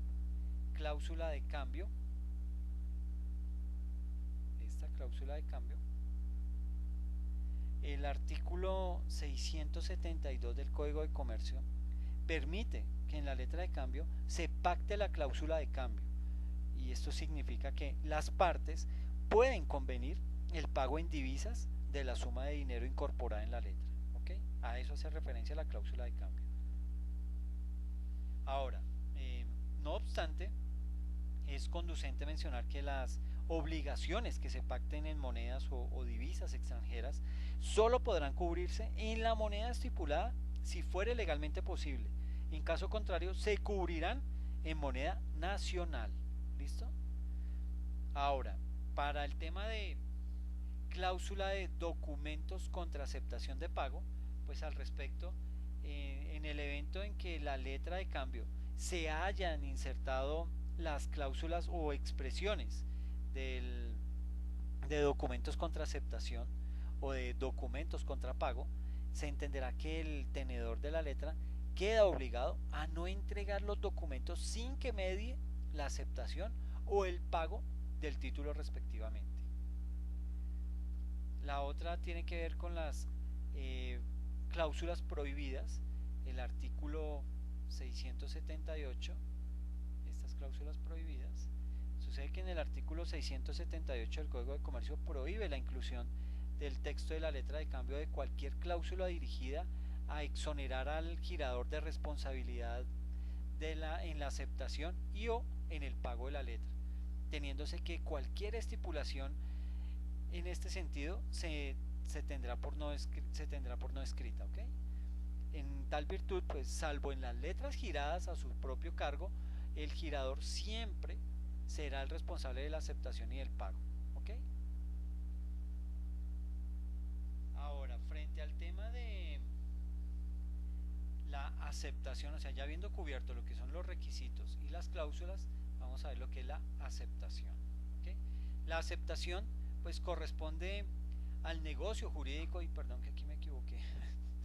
cláusula de cambio. Esta cláusula de cambio. El artículo 672 del Código de Comercio permite que en la letra de cambio se pacte la cláusula de cambio. Y esto significa que las partes pueden convenir el pago en divisas de la suma de dinero incorporada en la letra. ¿Ok? A eso hace referencia la cláusula de cambio. Ahora, no obstante, es conducente mencionar que las obligaciones que se pacten en monedas o divisas extranjeras solo podrán cubrirse en la moneda estipulada si fuere legalmente posible. En caso contrario, se cubrirán en moneda nacional. ¿Listo? Ahora, para el tema de cláusula de documentos contra aceptación de pago, pues al respecto, en el evento en que la letra de cambio se hayan insertado las cláusulas o expresiones del, de documentos contra aceptación o de documentos contra pago, se entenderá que el tenedor de la letra queda obligado a no entregar los documentos sin que medie la aceptación o el pago del título respectivamente. La otra tiene que ver con las cláusulas prohibidas, el artículo 678, estas cláusulas prohibidas. Sucede que en el artículo 678 del Código de Comercio prohíbe la inclusión del texto de la letra de cambio de cualquier cláusula dirigida a exonerar al girador de responsabilidad en la aceptación y o en el pago de la letra, teniéndose que cualquier estipulación en este sentido se tendrá por no escrita, ¿ok? En tal virtud, pues salvo en las letras giradas a su propio cargo, el girador siempre será el responsable de la aceptación y del pago, ¿ok? Ahora, frente al tema de la aceptación, o sea, ya habiendo cubierto lo que son los requisitos y las cláusulas, vamos a ver lo que es la aceptación, ¿ok? La aceptación, pues corresponde al negocio jurídico, y perdón que aquí me equivoqué,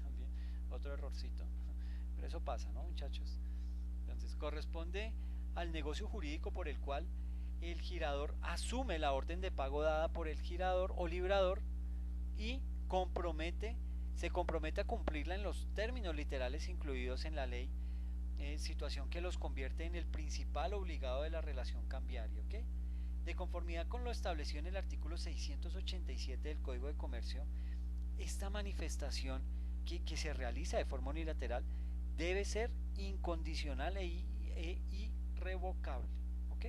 también otro errorcito, pero eso pasa, ¿no, muchachos? Entonces, corresponde al negocio jurídico por el cual el girador asume la orden de pago dada por el girador o librador y se compromete a cumplirla en los términos literales incluidos en la ley, situación que los convierte en el principal obligado de la relación cambiaria, ¿ok? De conformidad con lo establecido en el artículo 687 del Código de Comercio, esta manifestación que se realiza de forma unilateral debe ser incondicional e irrevocable, ¿ok?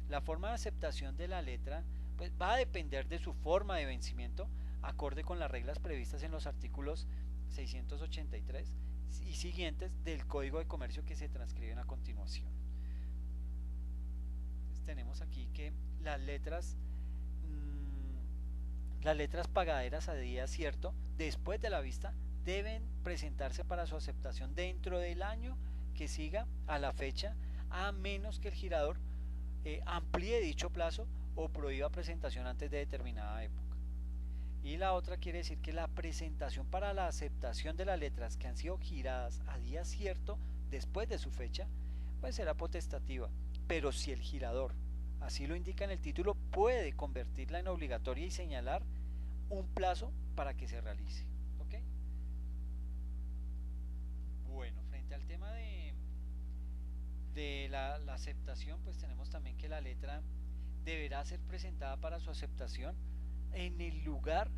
La forma de aceptación de la letra pues, va a depender de su forma de vencimiento, acorde con las reglas previstas en los artículos 683 y siguientes del Código de Comercio que se transcriben a continuación. Entonces tenemos aquí que las letras pagaderas a día cierto después de la vista deben presentarse para su aceptación dentro del año que siga a la fecha, a menos que el girador amplíe dicho plazo o prohíba presentación antes de determinada época. Y la otra quiere decir que la presentación para la aceptación de las letras que han sido giradas a día cierto después de su fecha, pues será potestativa. Pero si el girador así lo indica en el título, puede convertirla en obligatoria y señalar un plazo para que se realice. ¿Ok? Bueno, frente al tema de la aceptación, pues tenemos también que la letra deberá ser presentada para su aceptación en el lugar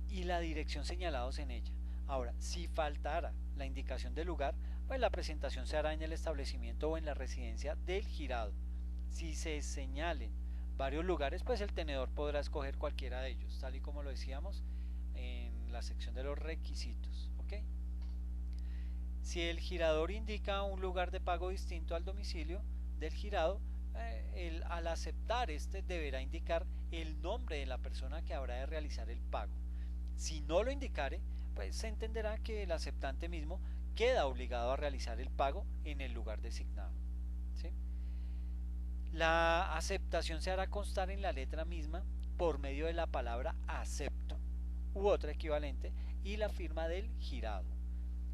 y la dirección señalados en ella. Ahora, si faltara la indicación del lugar, pues la presentación se hará en el establecimiento o en la residencia del girado. Si se señalen varios lugares, pues el tenedor podrá escoger cualquiera de ellos, tal y como lo decíamos en la sección de los requisitos. ¿Ok? Si el girador indica un lugar de pago distinto al domicilio del girado, al aceptar este deberá indicar el nombre de la persona que habrá de realizar el pago. Si no lo indicare, pues se entenderá que el aceptante mismo queda obligado a realizar el pago en el lugar designado. ¿Sí? La aceptación se hará constar en la letra misma por medio de la palabra acepto u otra equivalente y la firma del girado.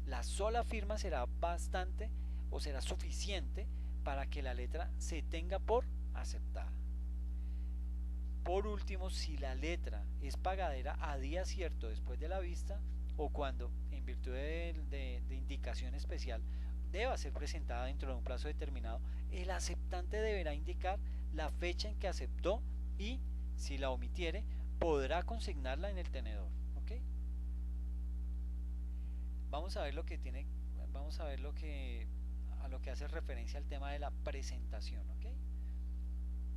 La sola firma será bastante o será suficiente para que la letra se tenga por aceptada. Por último, si la letra es pagadera a día cierto después de la vista o cuando, en virtud de indicación especial, deba ser presentada dentro de un plazo determinado, el aceptante deberá indicar la fecha en que aceptó y, si la omitiere, podrá consignarla en el tenedor. ¿Ok? Vamos a ver lo que tiene, vamos a ver a lo que hace referencia al tema de la presentación. ¿Ok?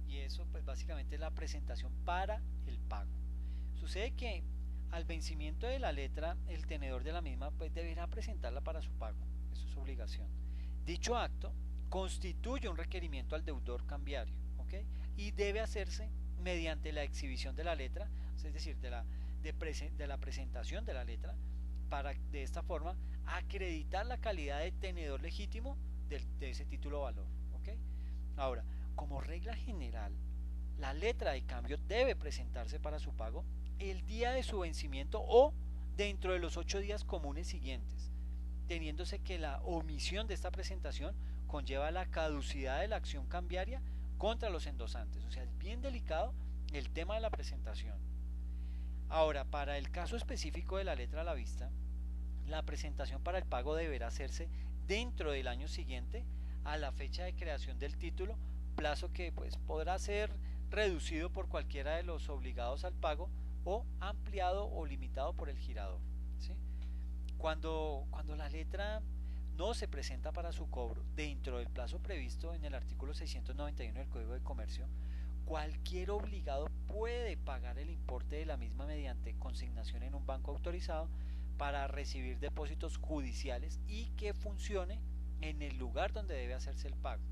Y eso pues básicamente es la presentación para el pago. Sucede que al vencimiento de la letra el tenedor de la misma pues deberá presentarla para su pago, eso es obligación. Dicho acto constituye un requerimiento al deudor cambiario, ¿ok? Y debe hacerse mediante la exhibición de la letra, es decir, de la presentación de la letra, para de esta forma acreditar la calidad de tenedor legítimo de ese título o valor, ¿ok? Ahora, como regla general, la letra de cambio debe presentarse para su pago el día de su vencimiento o dentro de los 8 días comunes siguientes, teniéndose que la omisión de esta presentación conlleva la caducidad de la acción cambiaria contra los endosantes. O sea, es bien delicado el tema de la presentación. Ahora, para el caso específico de la letra a la vista, la presentación para el pago deberá hacerse dentro del año siguiente a la fecha de creación del título, plazo que pues podrá ser reducido por cualquiera de los obligados al pago o ampliado o limitado por el girador, ¿sí? Cuando la letra no se presenta para su cobro dentro del plazo previsto en el artículo 691 del Código de Comercio, cualquier obligado puede pagar el importe de la misma mediante consignación en un banco autorizado para recibir depósitos judiciales y que funcione en el lugar donde debe hacerse el pago.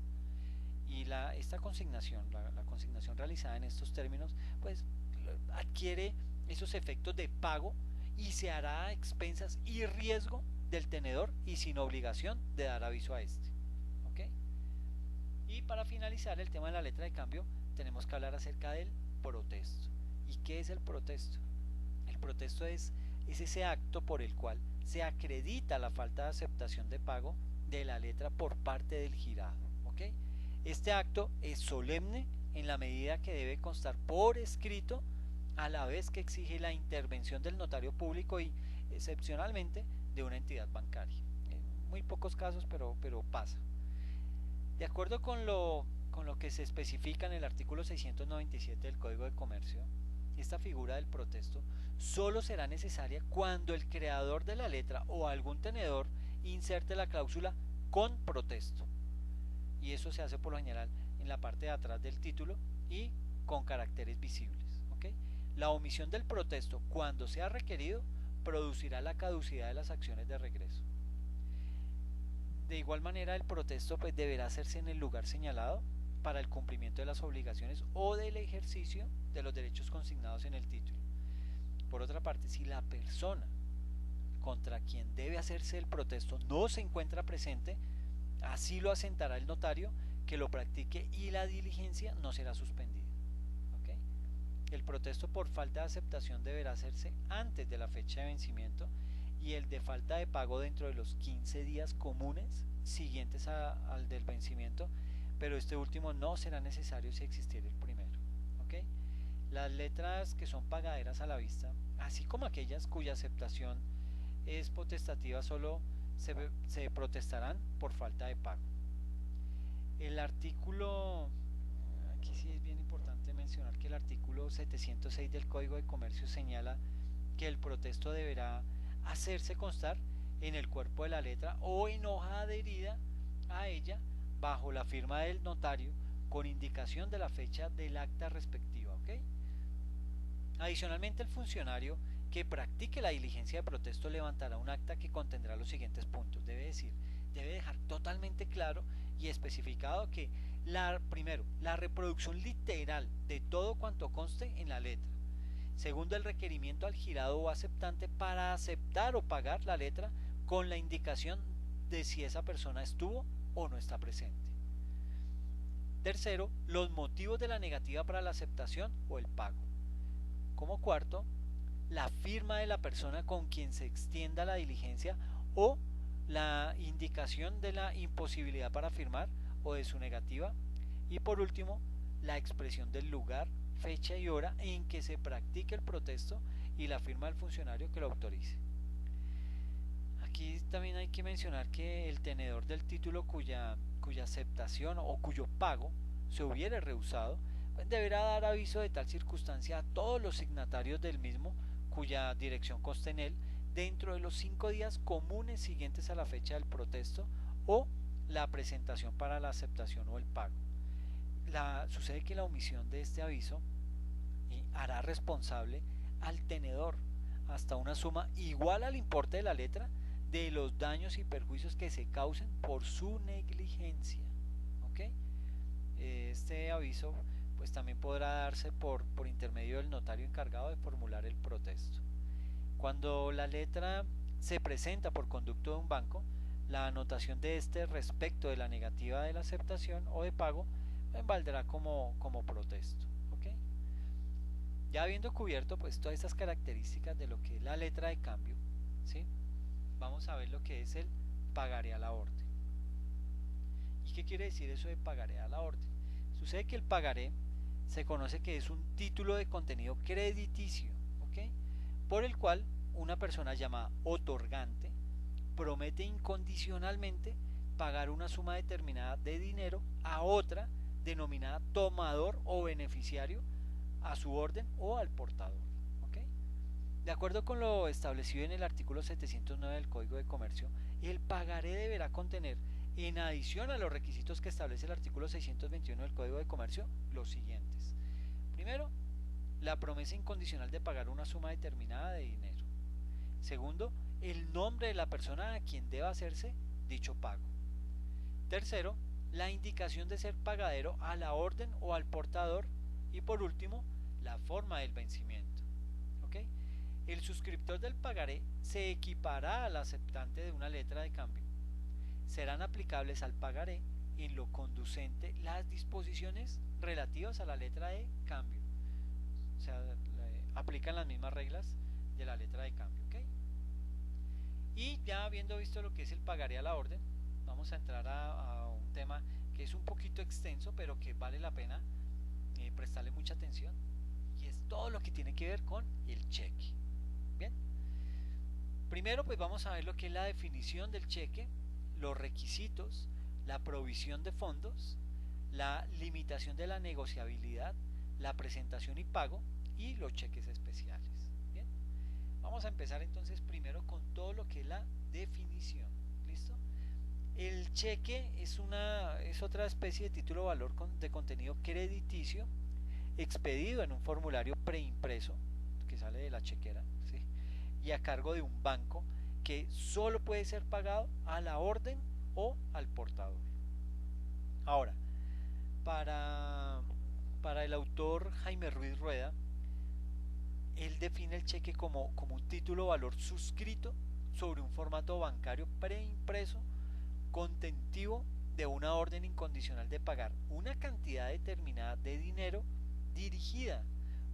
Y esta consignación, la consignación realizada en estos términos, pues adquiere esos efectos de pago y se hará a expensas y riesgo del tenedor y sin obligación de dar aviso a este. ¿Ok? Y para finalizar el tema de la letra de cambio, tenemos que hablar acerca del protesto. ¿Y qué es el protesto? El protesto es ese acto por el cual se acredita la falta de aceptación de pago de la letra por parte del girado. ¿Ok? Este acto es solemne en la medida que debe constar por escrito, a la vez que exige la intervención del notario público y, excepcionalmente, de una entidad bancaria. En muy pocos casos, pero pasa. De acuerdo con lo que se especifica en el artículo 697 del Código de Comercio, esta figura del protesto solo será necesaria cuando el creador de la letra o algún tenedor inserte la cláusula con protesto. Y eso se hace por lo general en la parte de atrás del título y con caracteres visibles. ¿Okay? La omisión del protesto, cuando sea requerido, producirá la caducidad de las acciones de regreso. De igual manera, el protesto pues deberá hacerse en el lugar señalado para el cumplimiento de las obligaciones o del ejercicio de los derechos consignados en el título. Por otra parte, si la persona contra quien debe hacerse el protesto no se encuentra presente, así lo asentará el notario que lo practique y la diligencia no será suspendida. ¿Okay? El protesto por falta de aceptación deberá hacerse antes de la fecha de vencimiento y el de falta de pago dentro de los 15 días comunes siguientes al del vencimiento, pero este último no será necesario si existiera el primero. ¿Okay? Las letras que son pagaderas a la vista, así como aquellas cuya aceptación es potestativa, solo se protestarán por falta de pago. El artículo, aquí sí es bien importante mencionar que el artículo 706 del Código de Comercio señala que el protesto deberá hacerse constar en el cuerpo de la letra o en hoja adherida a ella bajo la firma del notario con indicación de la fecha del acta respectiva. ¿Okay? Adicionalmente, el funcionario que practique la diligencia de protesto levantará un acta que contendrá los siguientes puntos. Debe dejar totalmente claro y especificado que primero, la reproducción literal de todo cuanto conste en la letra. Segundo, el requerimiento al girado o aceptante para aceptar o pagar la letra con la indicación de si esa persona estuvo o no está presente. Tercero, los motivos de la negativa para la aceptación o el pago. Como cuarto, la firma de la persona con quien se extienda la diligencia o la indicación de la imposibilidad para firmar o de su negativa. Y por último, la expresión del lugar, fecha y hora en que se practique el protesto y la firma del funcionario que lo autorice. Aquí también hay que mencionar que el tenedor del título cuya aceptación o cuyo pago se hubiere rehusado, pues deberá dar aviso de tal circunstancia a todos los signatarios del mismo cuya dirección conste en él dentro de los 5 días comunes siguientes a la fecha del protesto o la presentación para la aceptación o el pago. Sucede que la omisión de este aviso hará responsable al tenedor hasta una suma igual al importe de la letra de los daños y perjuicios que se causen por su negligencia. ¿Okay? Este aviso pues también podrá darse por intermedio del notario encargado de formular el protesto. Cuando la letra se presenta por conducto de un banco, la anotación de este respecto de la negativa de la aceptación o de pago valdrá como protesto. ¿Ok? Ya habiendo cubierto pues todas estas características de lo que es la letra de cambio, ¿sí? Vamos a ver lo que es el pagaré a la orden. ¿Y qué quiere decir eso de pagaré a la orden? Sucede que el pagaré se conoce que es un título de contenido crediticio, ¿ok? Por el cual una persona llamada otorgante promete incondicionalmente pagar una suma determinada de dinero a otra denominada tomador o beneficiario, a su orden o al portador. ¿Ok? De acuerdo con lo establecido en el artículo 709 del Código de Comercio, el pagaré deberá contener, en adición a los requisitos que establece el artículo 621 del Código de Comercio, los siguientes. Primero, la promesa incondicional de pagar una suma determinada de dinero. Segundo, el nombre de la persona a quien deba hacerse dicho pago. Tercero, la indicación de ser pagadero a la orden o al portador. Y por último, la forma del vencimiento. ¿Ok? El suscriptor del pagaré se equipará al aceptante de una letra de cambio. Serán aplicables al pagaré en lo conducente las disposiciones relativas a la letra de cambio. O sea, aplican las mismas reglas de la letra de cambio. ¿Ok? Y ya habiendo visto lo que es el pagaré a la orden, vamos a entrar a un tema que es un poquito extenso, pero que vale la pena prestarle mucha atención, y es todo lo que tiene que ver con el cheque. Bien, primero pues vamos a ver lo que es la definición del cheque, los requisitos, la provisión de fondos, la limitación de la negociabilidad, la presentación y pago y los cheques especiales. Bien, vamos a empezar entonces primero con todo lo que es la definición. ¿Listo? El cheque es otra especie de título o valor de contenido crediticio expedido en un formulario preimpreso que sale de la chequera, ¿sí? Y a cargo de un banco, que solo puede ser pagado a la orden o al portador. Ahora, para, para el autor Jaime Ruiz Rueda, él define el cheque como un título o valor suscrito sobre un formato bancario preimpreso contentivo de una orden incondicional de pagar una cantidad determinada de dinero dirigida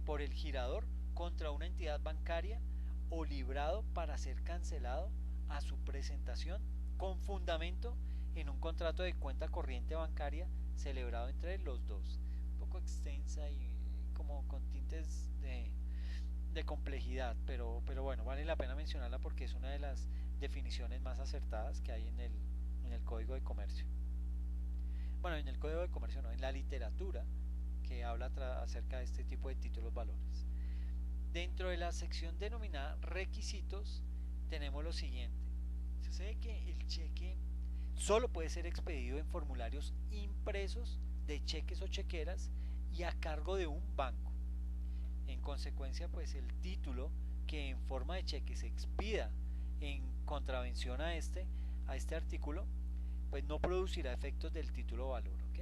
por el girador contra una entidad bancaria o librado para ser cancelado a su presentación con fundamento en un contrato de cuenta corriente bancaria celebrado entre los dos. Un poco extensa y como con tintes de complejidad, pero bueno, vale la pena mencionarla porque es una de las definiciones más acertadas que hay en el Código de Comercio. Bueno, en el Código de Comercio no, en la literatura que habla acerca de este tipo de títulos valores. Dentro de la sección denominada requisitos tenemos lo siguiente. Sucede que el cheque solo puede ser expedido en formularios impresos de cheques o chequeras y a cargo de un banco. En consecuencia, pues el título que en forma de cheque se expida en contravención a este artículo, pues no producirá efectos del título o valor. ¿Ok?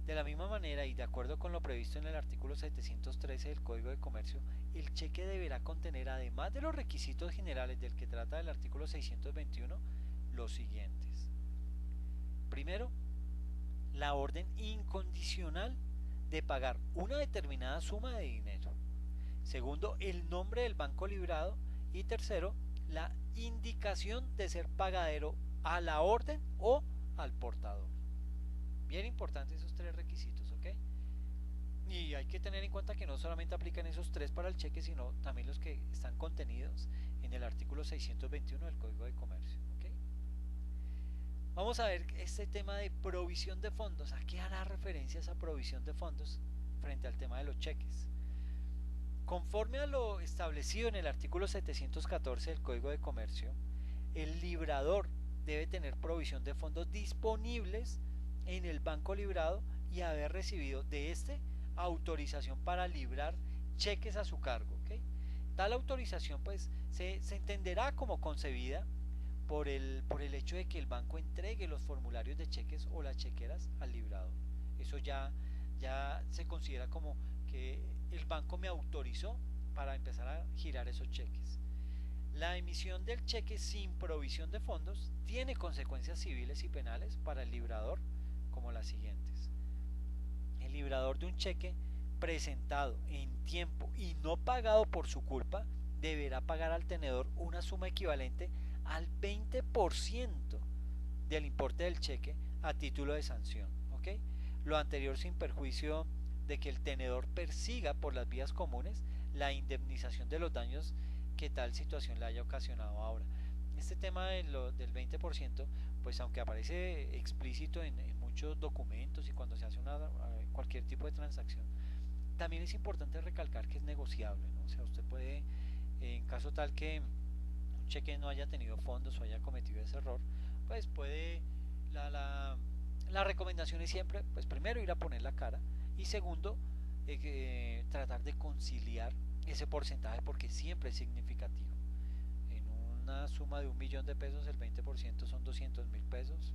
De la misma manera y de acuerdo con lo previsto en el artículo 713 del Código de Comercio, el cheque deberá contener, además de los requisitos generales del que trata el artículo 621, los siguientes. Primero, la orden incondicional de pagar una determinada suma de dinero. Segundo, el nombre del banco librado. Y tercero, la indicación de ser pagadero a la orden o al portador. Bien importantes esos tres requisitos, ¿ok? Y hay que tener en cuenta que no solamente aplican esos tres para el cheque, sino también los que están contenidos en el artículo 621 del Código de Comercio, ¿ok? Vamos a ver este tema de provisión de fondos. ¿A qué hará referencia esa provisión de fondos frente al tema de los cheques? Conforme a lo establecido en el artículo 714 del Código de Comercio, el librador debe tener provisión de fondos disponibles en el banco librado y haber recibido de este autorización para librar cheques a su cargo. ¿Okay? Tal autorización pues se entenderá como concebida por el hecho de que el banco entregue los formularios de cheques o las chequeras al librador. Eso ya se considera como que el banco me autorizó para empezar a girar esos cheques. La emisión del cheque sin provisión de fondos tiene consecuencias civiles y penales para el librador, como las siguientes. El librador de un cheque presentado en tiempo y no pagado por su culpa, deberá pagar al tenedor una suma equivalente al 20% del importe del cheque a título de sanción. ¿Ok? Lo anterior sin perjuicio de que el tenedor persiga por las vías comunes la indemnización de los daños que tal situación le haya ocasionado. Ahora, este tema del 20%, pues aunque aparece explícito en muchos documentos y cuando se hace cualquier tipo de transacción, también es importante recalcar que es negociable, ¿no? O sea, usted puede, en caso tal que un cheque no haya tenido fondos o haya cometido ese error, pues puede, la, la, la recomendación es siempre, pues primero ir a poner la cara y segundo, tratar de conciliar ese porcentaje porque siempre es significativo. En una suma de 1 millón de pesos, el 20% son 200.000 pesos.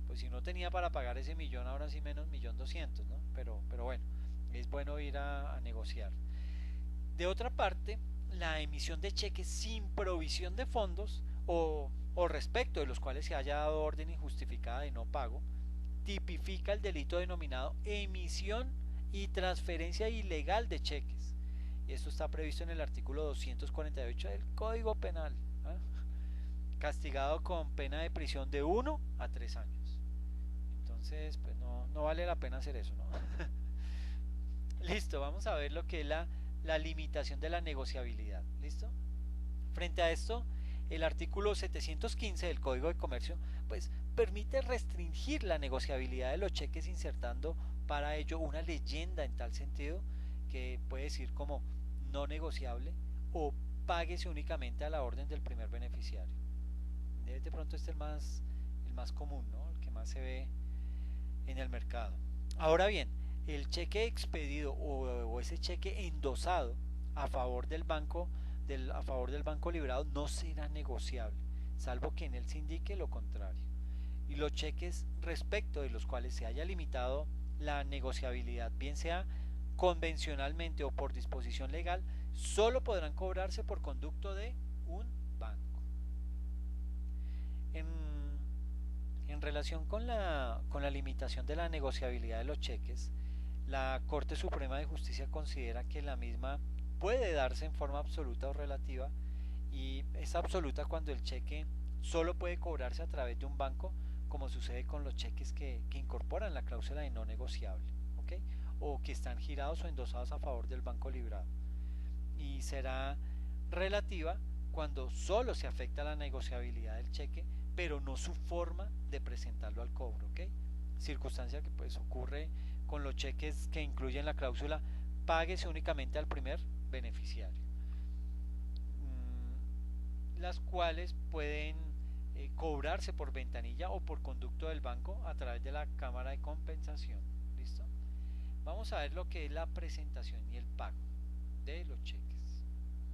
Pues si no tenía para pagar ese millón, ahora sí menos 1.200.000, ¿no? Pero bueno, es bueno ir a negociar. De otra parte, la emisión de cheques sin provisión de fondos o respecto de los cuales se haya dado orden injustificada de no pago, tipifica el delito denominado emisión y transferencia ilegal de cheques. Y esto está previsto en el artículo 248 del Código Penal, ¿eh? Castigado con pena de prisión de 1 a 3 años. Entonces, pues no vale la pena hacer eso, ¿no? Listo, vamos a ver lo que es la limitación de la negociabilidad. ¿Listo? Frente a esto, el artículo 715 del Código de Comercio pues permite restringir la negociabilidad de los cheques insertando para ello una leyenda en tal sentido que puede decir como no negociable o páguese únicamente a la orden del primer beneficiario. De pronto este es el más común, ¿no? El que más se ve en el mercado. Ahora bien, el cheque expedido o ese cheque endosado a favor del banco a favor del banco librado no será negociable, salvo que en él se indique lo contrario. Y los cheques respecto de los cuales se haya limitado la negociabilidad, bien sea convencionalmente o por disposición legal, solo podrán cobrarse por conducto de un banco. En, en relación con la limitación de la negociabilidad de los cheques, la Corte Suprema de Justicia considera que la misma puede darse en forma absoluta o relativa y es absoluta cuando el cheque solo puede cobrarse a través de un banco, como sucede con los cheques que incorporan la cláusula de no negociable, ¿ok? O que están girados o endosados a favor del banco librado. Y será relativa cuando solo se afecta la negociabilidad del cheque, pero no su forma de presentarlo al cobro, ¿ok? Circunstancia que pues ocurre con los cheques que incluyen la cláusula páguese únicamente al primer beneficiario, las cuales pueden cobrarse por ventanilla o por conducto del banco a través de la cámara de compensación. ¿Listo? Vamos a ver lo que es la presentación y el pago de los cheques.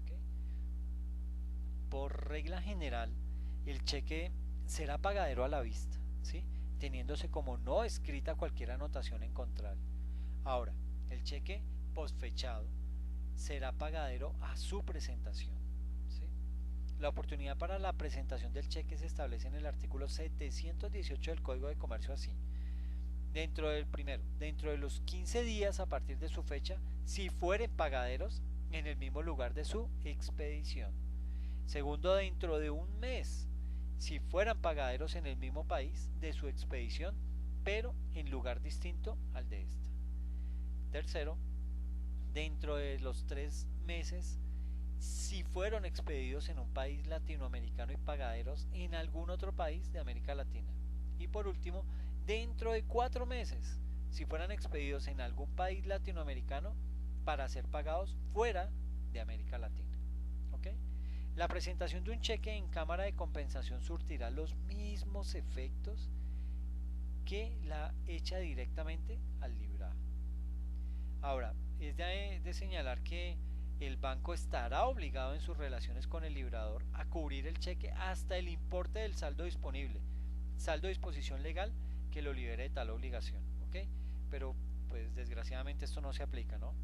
¿Okay? Por regla general, el cheque será pagadero a la vista, ¿sí? Teniéndose como no escrita cualquier anotación en contrario. Ahora, el cheque postfechado será pagadero a su presentación, ¿sí? La oportunidad para la presentación del cheque se establece en el artículo 718 del Código de Comercio así. Dentro de los 15 días a partir de su fecha, si fueren pagaderos en el mismo lugar de su expedición. Segundo, dentro de un mes, si fueran pagaderos en el mismo país de su expedición, pero en lugar distinto al de esta. Tercero, dentro de los 3 meses, si fueron expedidos en un país latinoamericano y pagaderos en algún otro país de América Latina. Y por último, dentro de 4 meses, si fueran expedidos en algún país latinoamericano para ser pagados fuera de América Latina. ¿Ok? La presentación de un cheque en cámara de compensación surtirá los mismos efectos que la hecha directamente al librado. Ahora, es de señalar que el banco estará obligado en sus relaciones con el librador a cubrir el cheque hasta el importe del saldo disponible, saldo de disposición legal que lo libere de tal obligación, ¿ok? Pero pues desgraciadamente esto no se aplica, ¿no?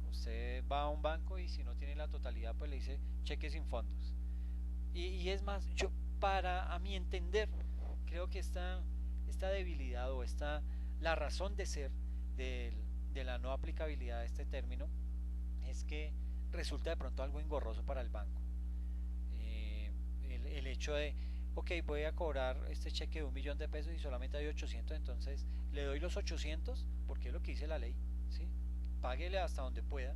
Usted va a un banco y si no tiene la totalidad pues le dice cheque sin fondos. Y es más, a mi entender, creo que esta debilidad o la razón de ser del, de la no aplicabilidad de este término es que resulta de pronto algo engorroso para el banco. El hecho de, ok, voy a cobrar este cheque de 1.000.000 de pesos y solamente hay 800, entonces le doy los 800 porque es lo que dice la ley, ¿sí? Páguele hasta donde pueda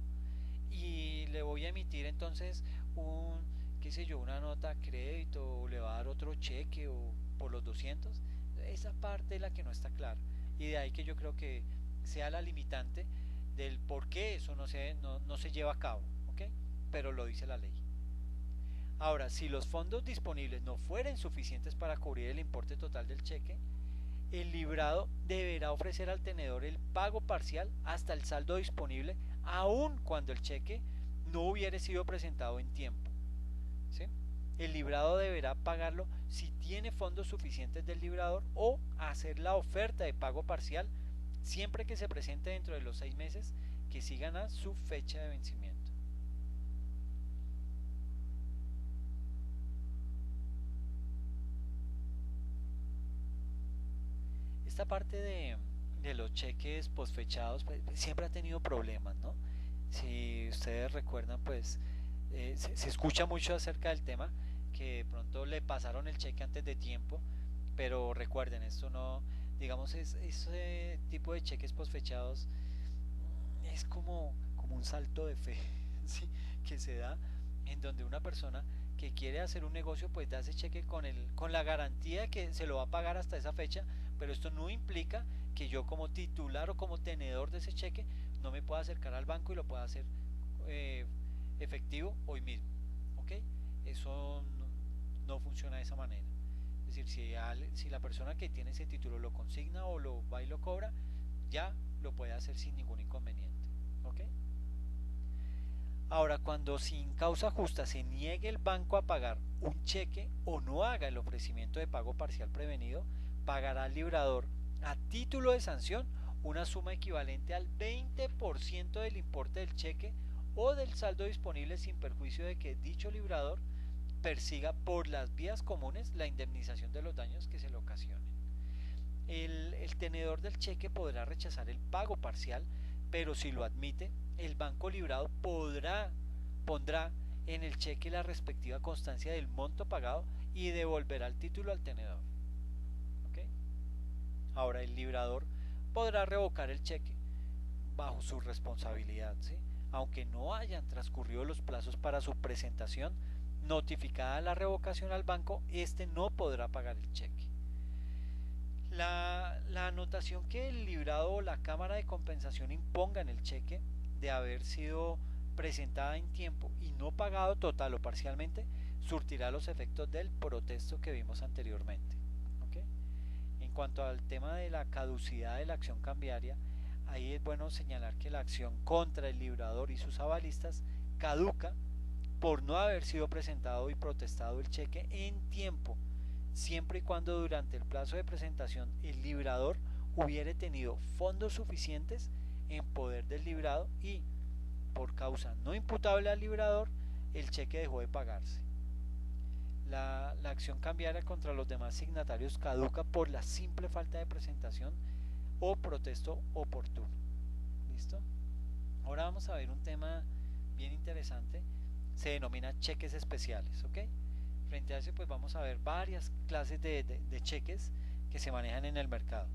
y le voy a emitir entonces un, qué sé yo, una nota a crédito o le va a dar otro cheque o por los 200. Esa parte es la que no está clara y de ahí que yo creo que sea la limitante del por qué eso no se lleva a cabo, ¿ok? Pero lo dice la ley. Ahora, si los fondos disponibles no fueren suficientes para cubrir el importe total del cheque, el librado deberá ofrecer al tenedor el pago parcial hasta el saldo disponible, aun cuando el cheque no hubiere sido presentado en tiempo, ¿sí? El librado deberá pagarlo si tiene fondos suficientes del librador o hacer la oferta de pago parcial siempre que se presente dentro de los 6 meses que sigan a su fecha de vencimiento. Esta parte de los cheques posfechados pues, siempre ha tenido problemas, ¿no? Si ustedes recuerdan, pues se escucha mucho acerca del tema, que de pronto le pasaron el cheque antes de tiempo, pero recuerden, esto no, digamos, ese tipo de cheques posfechados es como un salto de fe, ¿sí? Que se da en donde una persona que quiere hacer un negocio pues da ese cheque con la garantía de que se lo va a pagar hasta esa fecha, pero esto no implica que yo como titular o como tenedor de ese cheque no me pueda acercar al banco y lo pueda hacer eh, efectivo hoy mismo, ¿ok? Eso no funciona de esa manera. Es decir, si la persona que tiene ese título lo consigna o lo va y lo cobra, ya lo puede hacer sin ningún inconveniente, ¿ok? Ahora, cuando sin causa justa se niegue el banco a pagar un cheque o no haga el ofrecimiento de pago parcial prevenido, pagará al librador a título de sanción una suma equivalente al 20% del importe del cheque o del saldo disponible sin perjuicio de que dicho librador persiga por las vías comunes la indemnización de los daños que se le ocasionen. El tenedor del cheque podrá rechazar el pago parcial, pero si lo admite, el banco librado pondrá en el cheque la respectiva constancia del monto pagado y devolverá el título al tenedor. ¿Ok? Ahora el librador podrá revocar el cheque bajo su responsabilidad, ¿sí? Aunque no hayan transcurrido los plazos para su presentación, notificada la revocación al banco, este no podrá pagar el cheque. La anotación que el librado o la cámara de compensación imponga en el cheque de haber sido presentada en tiempo y no pagado total o parcialmente surtirá los efectos del protesto que vimos anteriormente. ¿Okay? En cuanto al tema de la caducidad de la acción cambiaria, ahí es bueno señalar que la acción contra el librador y sus avalistas caduca por no haber sido presentado y protestado el cheque en tiempo, siempre y cuando durante el plazo de presentación el librador hubiere tenido fondos suficientes en poder del librado y, por causa no imputable al librador, el cheque dejó de pagarse. La acción cambiaria contra los demás signatarios caduca por la simple falta de presentación o protesto oportuno. ¿Listo? Ahora vamos a ver un tema bien interesante. Se denomina cheques especiales, ¿ok? Frente a eso pues vamos a ver varias clases de cheques que se manejan en el mercado.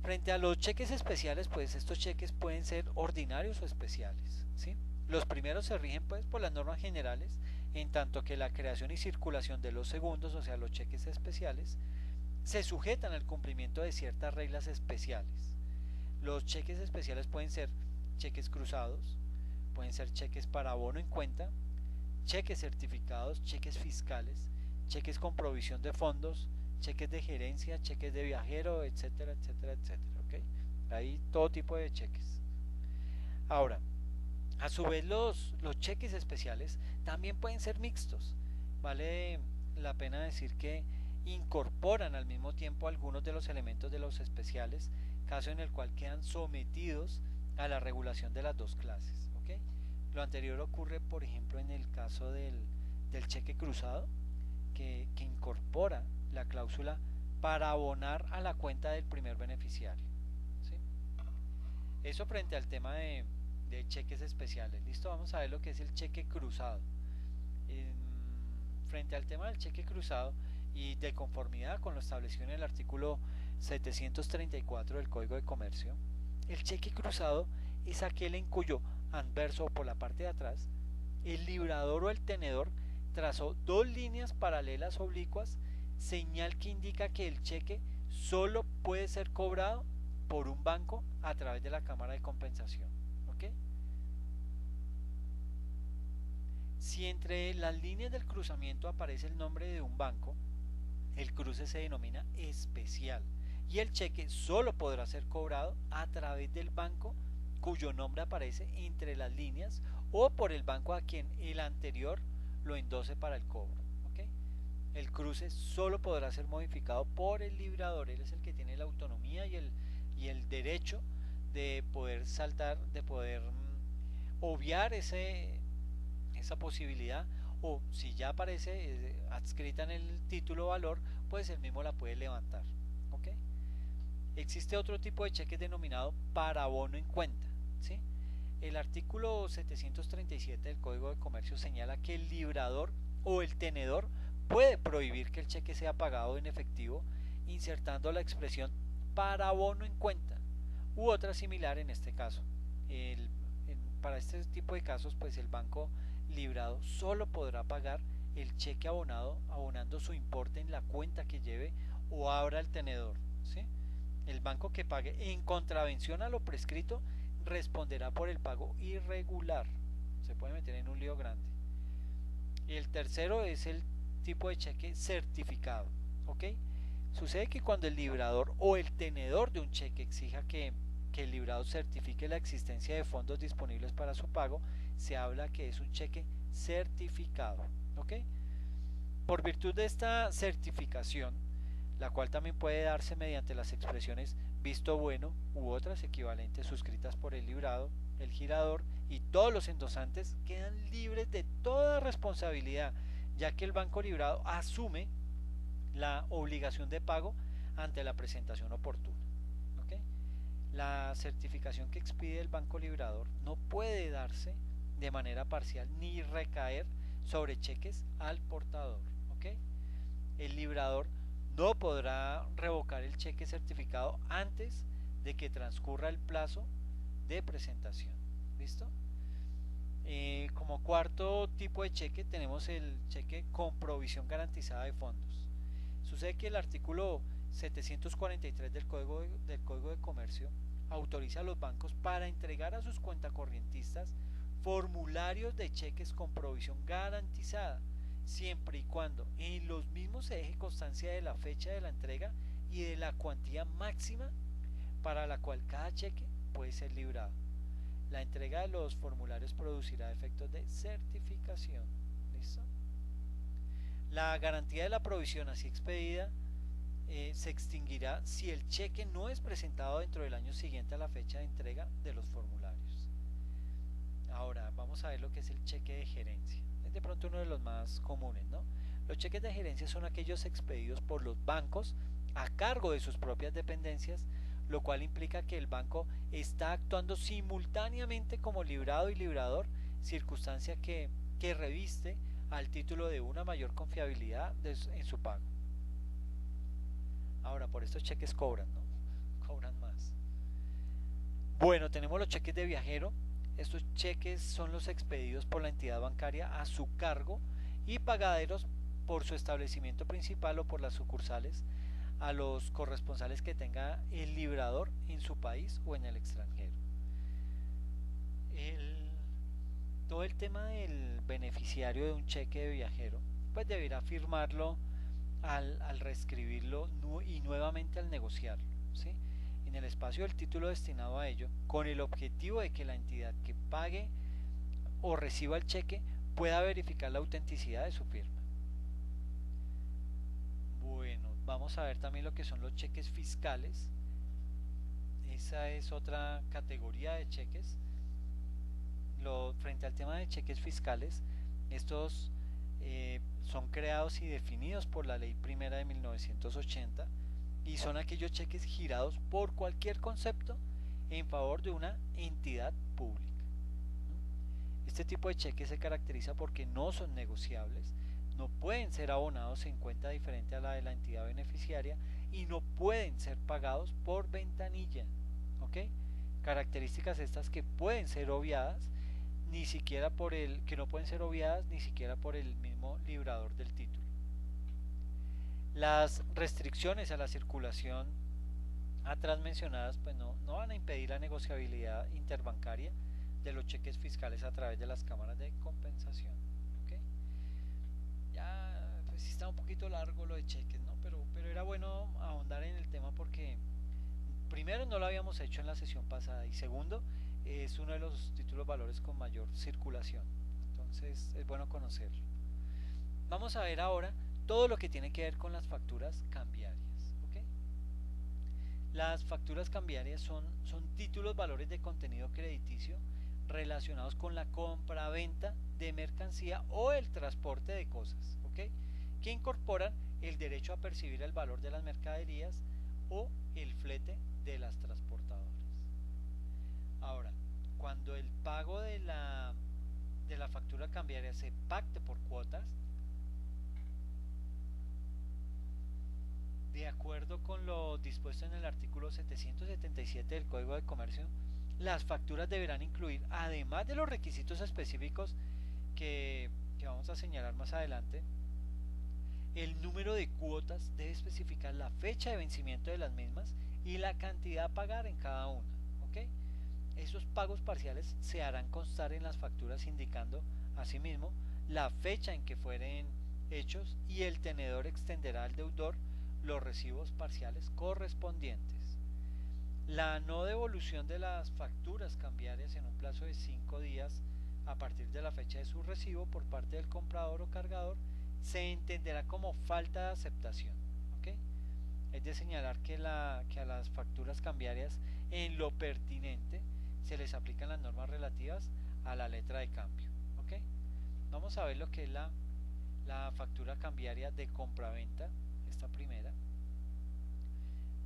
Frente a los cheques especiales, pues estos cheques pueden ser ordinarios o especiales, ¿sí? Los primeros se rigen pues por las normas generales, en tanto que la creación y circulación de los segundos, o sea, los cheques especiales, se sujetan al cumplimiento de ciertas reglas especiales. Los cheques especiales pueden ser cheques cruzados, pueden ser cheques para abono en cuenta, cheques certificados, cheques fiscales, cheques con provisión de fondos, cheques de gerencia, cheques de viajero, etcétera, etcétera, etcétera. ¿Okay? Hay todo tipo de cheques. Ahora, a su vez los cheques especiales también pueden ser mixtos. Vale la pena decir que incorporan al mismo tiempo algunos de los elementos de los especiales, caso en el cual quedan sometidos a la regulación de las dos clases. ¿Okay? Lo anterior ocurre, por ejemplo, en el caso del cheque cruzado, que incorpora la cláusula para abonar a la cuenta del primer beneficiario. ¿Sí? Eso frente al tema de cheques especiales. Listo, vamos a ver lo que es el cheque cruzado. Frente al tema del cheque cruzado y de conformidad con lo establecido en el artículo 734 del Código de Comercio, el cheque cruzado es aquel en cuyo anverso o por la parte de atrás el librador o el tenedor trazó dos líneas paralelas oblicuas, señal que indica que el cheque solo puede ser cobrado por un banco a través de la cámara de compensación. ¿Ok? Si entre las líneas del cruzamiento aparece el nombre de un banco, el cruce se denomina especial y el cheque solo podrá ser cobrado a través del banco cuyo nombre aparece entre las líneas o por el banco a quien el anterior lo endose para el cobro. ¿Ok? El cruce solo podrá ser modificado por el librador, él es el que tiene la autonomía y el derecho de poder saltar, de poder obviar esa posibilidad, o si ya aparece adscrita en el título valor, pues el mismo la puede levantar. ¿Ok? Existe otro tipo de cheque denominado para abono en cuenta. ¿Sí? El artículo 737 del Código de Comercio señala que el librador o el tenedor puede prohibir que el cheque sea pagado en efectivo insertando la expresión para abono en cuenta u otra similar en este caso. Para este tipo de casos, pues el banco librado solo podrá pagar el cheque abonado abonando su importe en la cuenta que lleve o abra el tenedor. ¿Sí? El banco que pague en contravención a lo prescrito responderá por el pago irregular. Se puede meter en un lío grande. Y el tercero es el tipo de cheque certificado. ¿Ok? Sucede que cuando el librador o el tenedor de un cheque exija que el librado certifique la existencia de fondos disponibles para su pago, se habla que es un cheque certificado. ¿Ok? Por virtud de esta certificación, la cual también puede darse mediante las expresiones visto bueno u otras equivalentes suscritas por el librado, el girador y todos los endosantes, quedan libres de toda responsabilidad, ya que el banco librado asume la obligación de pago ante la presentación oportuna. ¿Ok? La certificación que expide el banco librador no puede darse de manera parcial ni recaer sobre cheques al portador. ¿Ok? El librador no podrá revocar el cheque certificado antes de que transcurra el plazo de presentación. ¿Listo? Como cuarto tipo de cheque tenemos el cheque con provisión garantizada de fondos. Sucede que el artículo 743 del Código de Comercio autoriza a los bancos para entregar a sus cuentacorrientistas formularios de cheques con provisión garantizada, siempre y cuando en los mismos se deje constancia de la fecha de la entrega y de la cuantía máxima para la cual cada cheque puede ser librado. La entrega de los formularios producirá efectos de certificación. ¿Listo? La garantía de la provisión así expedida se extinguirá si el cheque no es presentado dentro del año siguiente a la fecha de entrega de los formularios. Ahora vamos a ver lo que es el cheque de gerencia. Es de pronto uno de los más comunes, ¿no? Los cheques de gerencia son aquellos expedidos por los bancos a cargo de sus propias dependencias, lo cual implica que el banco está actuando simultáneamente como librado y librador, circunstancia que reviste al título de una mayor confiabilidad en su pago. Ahora, por estos cheques cobran, ¿no? Cobran más. Bueno, tenemos los cheques de viajero. Estos cheques son los expedidos por la entidad bancaria a su cargo y pagaderos por su establecimiento principal o por las sucursales a los corresponsales que tenga el librador en su país o en el extranjero. Todo el tema del beneficiario de un cheque de viajero, pues deberá firmarlo al reescribirlo y nuevamente al negociarlo, ¿sí? En el espacio del título destinado a ello, con el objetivo de que la entidad que pague o reciba el cheque pueda verificar la autenticidad de su firma. Bueno, vamos a ver también lo que son los cheques fiscales. Esa es otra categoría de cheques. Frente al tema de cheques fiscales, estos son creados y definidos por la ley primera de 1980 y son aquellos cheques girados por cualquier concepto en favor de una entidad pública. Este tipo de cheques se caracteriza porque no son negociables, no pueden ser abonados en cuenta diferente a la de la entidad beneficiaria y no pueden ser pagados por ventanilla. ¿Ok? Características estas que pueden ser obviadas ni siquiera por el que no pueden ser obviadas ni siquiera por el mismo librador del título. Las restricciones a la circulación atrás mencionadas pues no van a impedir la negociabilidad interbancaria de los cheques fiscales a través de las cámaras de compensación. ¿Okay? Ya pues sí está un poquito largo lo de cheques, ¿no? Pero era bueno ahondar en el tema porque primero no lo habíamos hecho en la sesión pasada y segundo es uno de los títulos valores con mayor circulación, entonces es bueno conocerlo. Vamos a ver ahora todo lo que tiene que ver con las facturas cambiarias. ¿Okay? Las facturas cambiarias son títulos valores de contenido crediticio relacionados con la compra-venta de mercancía o el transporte de cosas, ¿okay? Que incorporan el derecho a percibir el valor de las mercaderías o el flete de las transportadoras. Ahora, cuando el pago de la factura cambiaria se pacte por cuotas, de acuerdo con lo dispuesto en el artículo 777 del Código de Comercio, las facturas deberán incluir, además de los requisitos específicos que vamos a señalar más adelante, el número de cuotas debe especificar la fecha de vencimiento de las mismas y la cantidad a pagar en cada una. ¿Okay? Esos pagos parciales se harán constar en las facturas indicando, asimismo, la fecha en que fueren hechos y el tenedor extenderá al deudor los recibos parciales correspondientes. La no devolución de las facturas cambiarias en un plazo de 5 días a partir de la fecha de su recibo por parte del comprador o cargador se entenderá como falta de aceptación. ¿Okay? Es de señalar que a las facturas cambiarias en lo pertinente se les aplican las normas relativas a la letra de cambio. ¿Okay? Vamos a ver lo que es la factura cambiaria de compraventa, esta primera.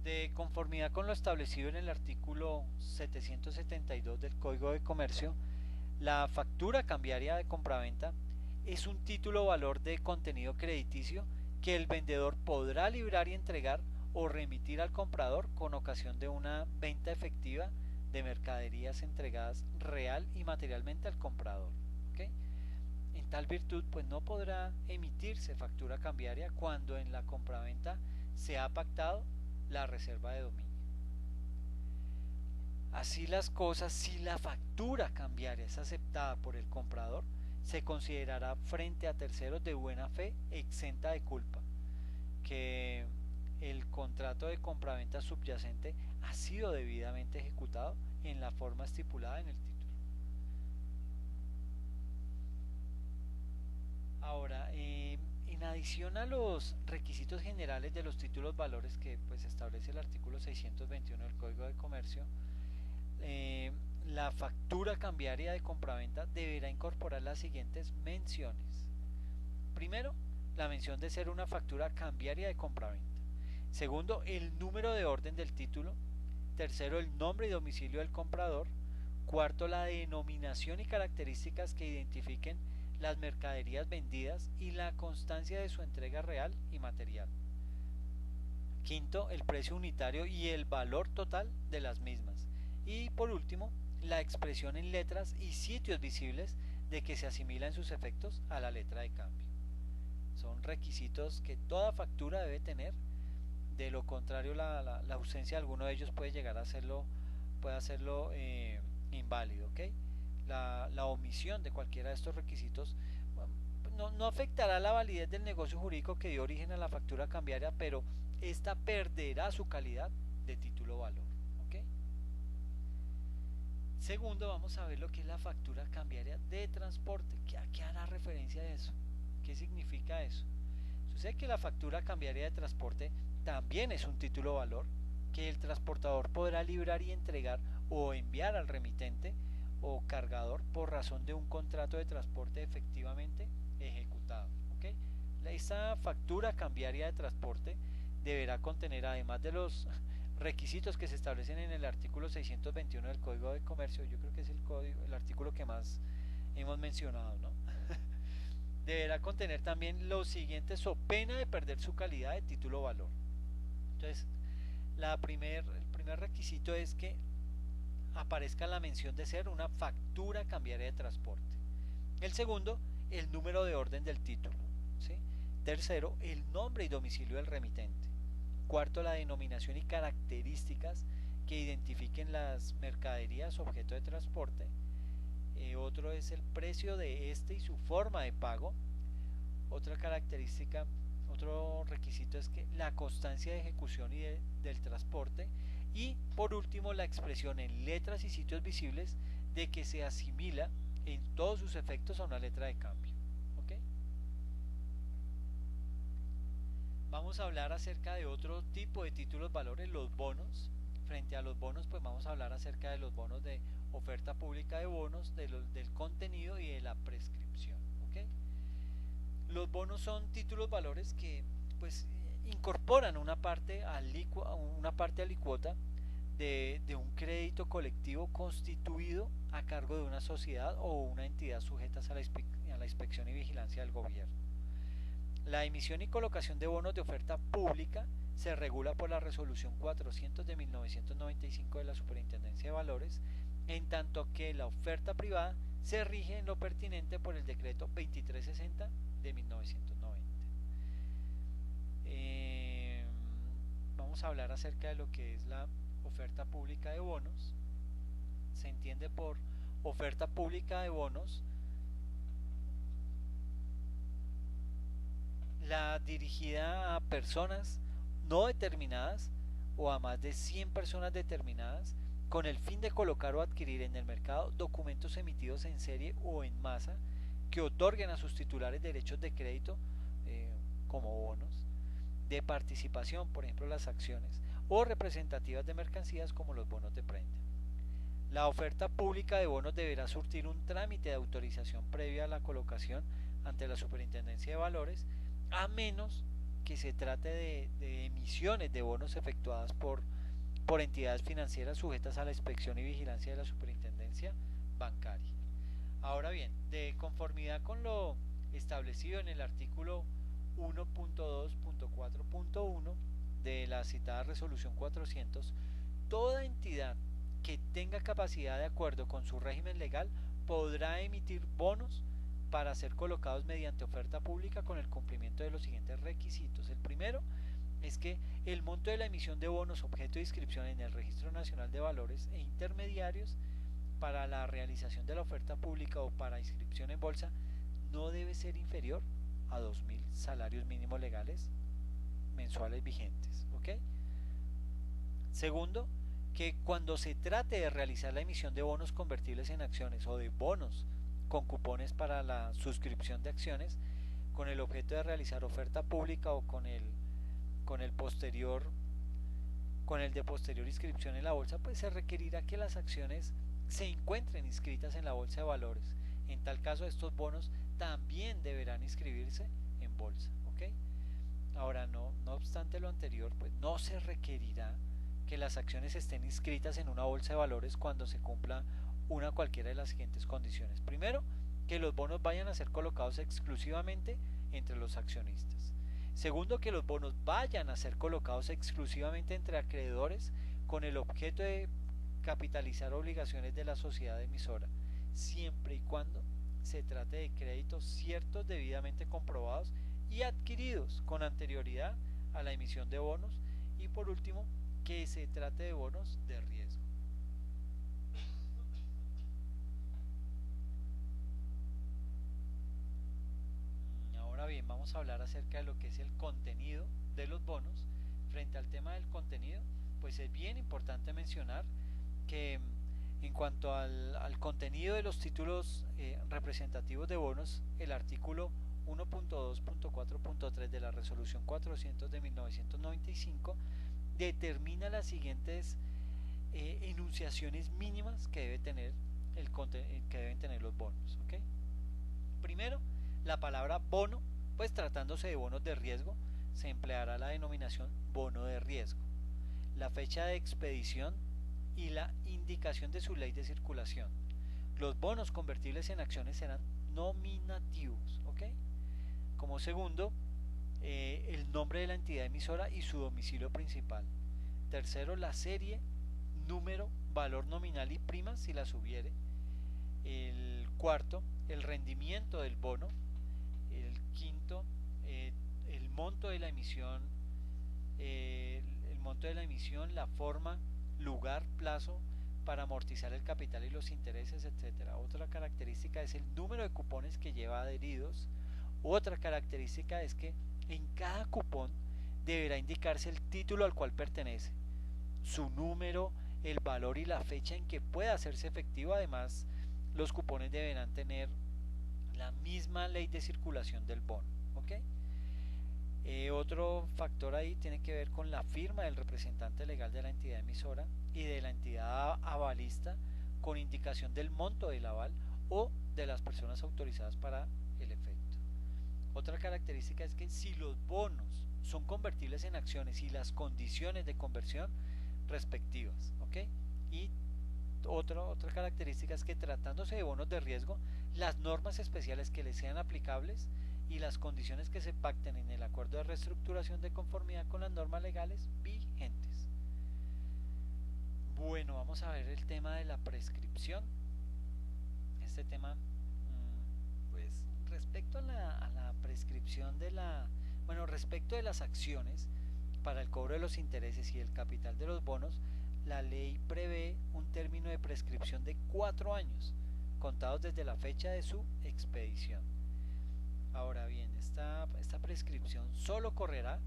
De conformidad con lo establecido en el artículo 772 del Código de Comercio, la factura cambiaria de compraventa es un título o valor de contenido crediticio que el vendedor podrá librar y entregar o remitir al comprador con ocasión de una venta efectiva de mercaderías entregadas real y materialmente al comprador. ¿Okay? En tal virtud, pues no podrá emitirse factura cambiaria cuando en la compraventa se ha pactado la reserva de dominio. Así las cosas, si la factura cambiaria es aceptada por el comprador, se considerará frente a terceros de buena fe exenta de culpa, que el contrato de compraventa subyacente ha sido debidamente ejecutado en la forma estipulada en el título. Ahora, en adición a los requisitos generales de los títulos valores que pues establece el artículo 621 del Código de Comercio, la factura cambiaria de compraventa deberá incorporar las siguientes menciones. Primero, la mención de ser una factura cambiaria de compraventa. Segundo, el número de orden del título. Tercero, el nombre y domicilio del comprador. Cuarto, la denominación y características que identifiquen las mercaderías vendidas y la constancia de su entrega real y material. Quinto, el precio unitario y el valor total de las mismas. Y por último, la expresión en letras y sitios visibles de que se asimila en sus efectos a la letra de cambio. Son requisitos que toda factura debe tener. De lo contrario, la ausencia de alguno de ellos puede llegar a hacerlo inválido. ¿Okay? La omisión de cualquiera de estos requisitos no afectará la validez del negocio jurídico que dio origen a la factura cambiaria, pero esta perderá su calidad de título valor. ¿Okay? Segundo, vamos a ver lo que es la factura cambiaria de transporte. ¿A qué hará referencia a eso? ¿Qué significa eso? Sucede que la factura cambiaria de transporte también es un título valor que el transportador podrá librar y entregar o enviar al remitente o cargador por razón de un contrato de transporte efectivamente ejecutado. ¿Okay? Esta factura cambiaria de transporte deberá contener, además de los requisitos que se establecen en el artículo 621 del Código de Comercio, yo creo que es el artículo que más hemos mencionado, ¿no? Deberá contener también los siguientes so pena de perder su calidad de título o valor. Entonces, el primer requisito es que aparezca la mención de ser una factura cambiaria de transporte. El segundo, el número de orden del título, ¿sí? Tercero, el nombre y domicilio del remitente. Cuarto, la denominación y características que identifiquen las mercaderías objeto de transporte. Otro es el precio de este y su forma de pago. Otra característica, otro requisito es que la constancia de ejecución del transporte. Y por último, la expresión en letras y sitios visibles de que se asimila en todos sus efectos a una letra de cambio. ¿Ok? Vamos a hablar acerca de otro tipo de títulos valores, los bonos. Frente a los bonos, pues vamos a hablar acerca de los bonos de oferta pública de bonos, del contenido y de la prescripción. ¿Ok? Los bonos son títulos valores que pues incorporan una parte alicuota de un crédito colectivo constituido a cargo de una sociedad o una entidad sujetas a la inspección y vigilancia del gobierno. La emisión y colocación de bonos de oferta pública se regula por la resolución 400 de 1995 de la Superintendencia de Valores, en tanto que la oferta privada se rige en lo pertinente por el decreto 2360 de 1990. Vamos a hablar acerca de lo que es la oferta pública de bonos. Se entiende por oferta pública de bonos la dirigida a personas no determinadas o a más de 100 personas determinadas con el fin de colocar o adquirir en el mercado documentos emitidos en serie o en masa que otorguen a sus titulares derechos de crédito, como bonos, de participación, por ejemplo las acciones, o representativas de mercancías como los bonos de prenda. La oferta pública de bonos deberá surtir un trámite de autorización previa a la colocación ante la Superintendencia de Valores, a menos que se trate de emisiones de bonos efectuadas por entidades financieras sujetas a la inspección y vigilancia de la Superintendencia Bancaria. Ahora bien, de conformidad con lo establecido en el artículo 1.2.4.1 de la citada resolución 400, toda entidad que tenga capacidad de acuerdo con su régimen legal podrá emitir bonos para ser colocados mediante oferta pública con el cumplimiento de los siguientes requisitos. El primero es que el monto de la emisión de bonos objeto de inscripción en el Registro Nacional de Valores e intermediarios para la realización de la oferta pública o para inscripción en bolsa no debe ser inferior a 2.000 salarios mínimos legales mensuales vigentes. ¿Ok? Segundo, que cuando se trate de realizar la emisión de bonos convertibles en acciones o de bonos con cupones para la suscripción de acciones con el objeto de realizar oferta pública o con el de posterior inscripción en la bolsa, pues se requerirá que las acciones se encuentren inscritas en la bolsa de valores. En tal caso, estos bonos también deberán inscribirse en bolsa. ¿Ok? Ahora, no obstante lo anterior, pues no se requerirá que las acciones estén inscritas en una bolsa de valores cuando se cumpla una cualquiera de las siguientes condiciones. Primero, que los bonos vayan a ser colocados exclusivamente entre los accionistas. Segundo, que los bonos vayan a ser colocados exclusivamente entre acreedores con el objeto de capitalizar obligaciones de la sociedad emisora, siempre y cuando se trate de créditos ciertos debidamente comprobados y adquiridos con anterioridad a la emisión de bonos. Y por último, que se trate de bonos de riesgo. Ahora bien, vamos a hablar acerca de lo que es el contenido de los bonos. Frente al tema del contenido, pues es bien importante mencionar que en cuanto al contenido de los títulos representativos de bonos, el artículo 1.2.4.3 de la resolución 400 de 1995 determina las siguientes enunciaciones mínimas que deben tener los bonos. ¿Ok? Primero, la palabra bono, pues tratándose de bonos de riesgo, se empleará la denominación bono de riesgo. la fecha de expedición y la indicación de su ley de circulación. Los bonos convertibles en acciones serán nominativos, ¿ok? Como segundo, el nombre de la entidad emisora y su domicilio principal. Tercero, la serie, número, valor nominal y prima si las hubiere. El cuarto, el rendimiento del bono. El quinto, el monto de la emisión, el monto de la emisión, la forma, lugar, plazo para amortizar el capital y los intereses, etcétera. Otra característica es el número de cupones que lleva adheridos. Otra característica es que en cada cupón deberá indicarse el título al cual pertenece, su número, el valor y la fecha en que pueda hacerse efectivo. Además, los cupones deberán tener la misma ley de circulación del bono, ¿ok? Otro factor ahí tiene que ver con la firma del representante legal de la entidad emisora y de la entidad avalista, con indicación del monto del aval o de las personas autorizadas para el efecto. Otra característica es que si los bonos son convertibles en acciones y las condiciones de conversión respectivas, ¿ok? Y otra característica es que, tratándose de bonos de riesgo, las normas especiales que les sean aplicables y las condiciones que se pacten en el acuerdo de reestructuración de conformidad con las normas legales vigentes. Bueno, vamos a ver el tema de la prescripción. Este tema, pues respecto a la prescripción de respecto de las acciones para el cobro de los intereses y el capital de los bonos, la ley prevé un término de prescripción de 4 años, contados desde la fecha de su expedición. Ahora bien, esta prescripción solo correrá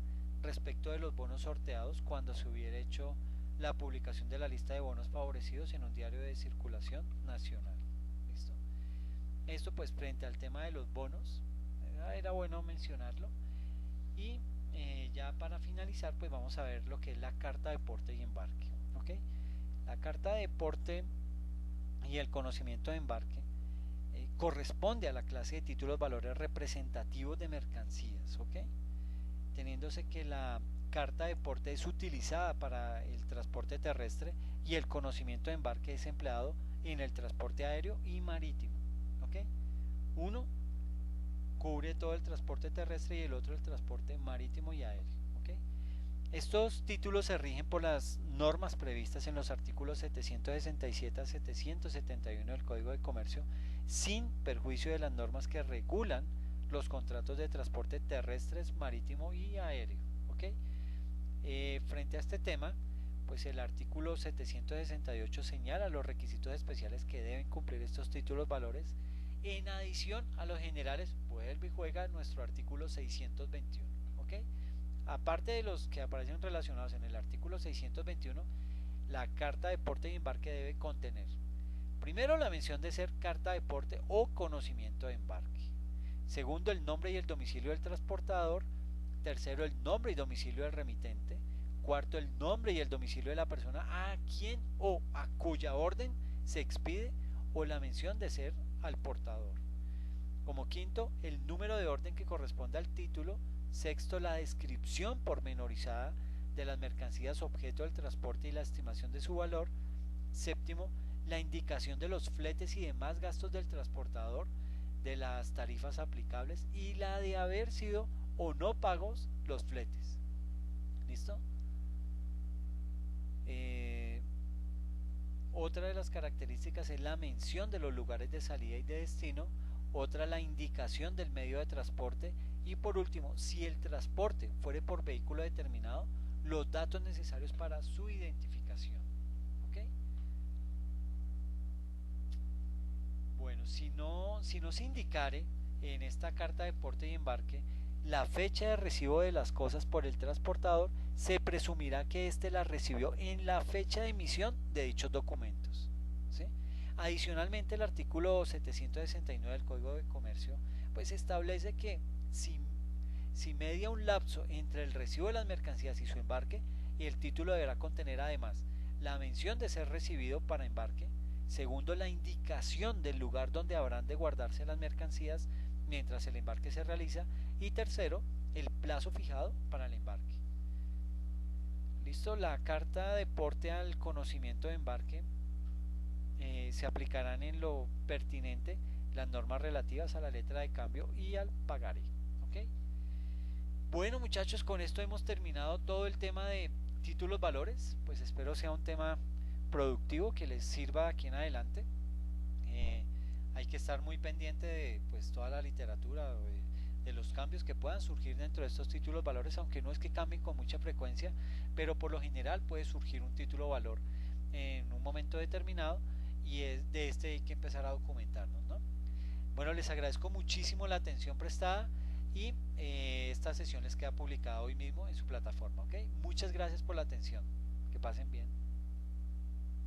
respecto de los bonos sorteados cuando se hubiera hecho la publicación de la lista de bonos favorecidos en un diario de circulación nacional. ¿Listo? Esto pues frente al tema de los bonos, era bueno mencionarlo. Y ya para finalizar pues vamos a ver lo que es la carta de porte y embarque, ¿ok? La carta de porte y el conocimiento de embarque corresponde a la clase de títulos valores representativos de mercancías, ¿ok? Teniéndose que la carta de porte es utilizada para el transporte terrestre y el conocimiento de embarque es empleado en el transporte aéreo y marítimo, ¿ok? Uno cubre todo el transporte terrestre y el otro el transporte marítimo y aéreo, ¿ok? Estos títulos se rigen por las normas previstas en los artículos 767 a 771 del Código de Comercio, sin perjuicio de las normas que regulan los contratos de transporte terrestres, marítimo y aéreo, ¿ok? Frente a este tema, pues el artículo 768 señala los requisitos especiales que deben cumplir estos títulos valores, en adición a los generales. Vuelve y juega nuestro artículo 621, ¿ok? Aparte de los que aparecen relacionados en el artículo 621, la carta de porte y embarque debe contener, primero, la mención de ser carta de porte o conocimiento de embarque. Segundo, el nombre y el domicilio del transportador. Tercero, el nombre y domicilio del remitente. Cuarto, el nombre y el domicilio de la persona a quien o a cuya orden se expide, o la mención de ser al portador. Como quinto, el número de orden que corresponde al título. Sexto, la descripción pormenorizada de las mercancías objeto del transporte y la estimación de su valor. Séptimo, la indicación de los fletes y demás gastos del transportador, de las tarifas aplicables y la de haber sido o no pagos los fletes. ¿Listo? Otra de las características es la mención de los lugares de salida y de destino. Otra, la indicación del medio de transporte. Y por último, si el transporte fuere por vehículo determinado, los datos necesarios para su identificación. ¿Ok? Bueno, si no se indicare en esta carta de porte y embarque la fecha de recibo de las cosas por el transportador, se presumirá que éste las recibió en la fecha de emisión de dichos documentos, ¿sí? Adicionalmente, el artículo 769 del Código de Comercio pues establece que si media un lapso entre el recibo de las mercancías y su embarque, el título deberá contener además la mención de ser recibido para embarque. Segundo, la indicación del lugar donde habrán de guardarse las mercancías mientras el embarque se realiza. Y tercero, el plazo fijado para el embarque. Listo, la carta de porte al conocimiento de embarque se aplicarán en lo pertinente las normas relativas a la letra de cambio y al pagaré. ¿Ok? Bueno muchachos, con esto hemos terminado todo el tema de títulos valores, pues espero sea un tema productivo que les sirva aquí en adelante. Eh, Hay que estar muy pendiente de pues toda la literatura, de los cambios que puedan surgir dentro de estos títulos valores, aunque no es que cambien con mucha frecuencia, pero por lo general puede surgir un título valor en un momento determinado y es de este hay que empezar a documentarnos, ¿no? Bueno, les agradezco muchísimo la atención prestada y esta sesión les queda publicada hoy mismo en su plataforma, ¿ok? Muchas gracias por la atención. Que pasen bien.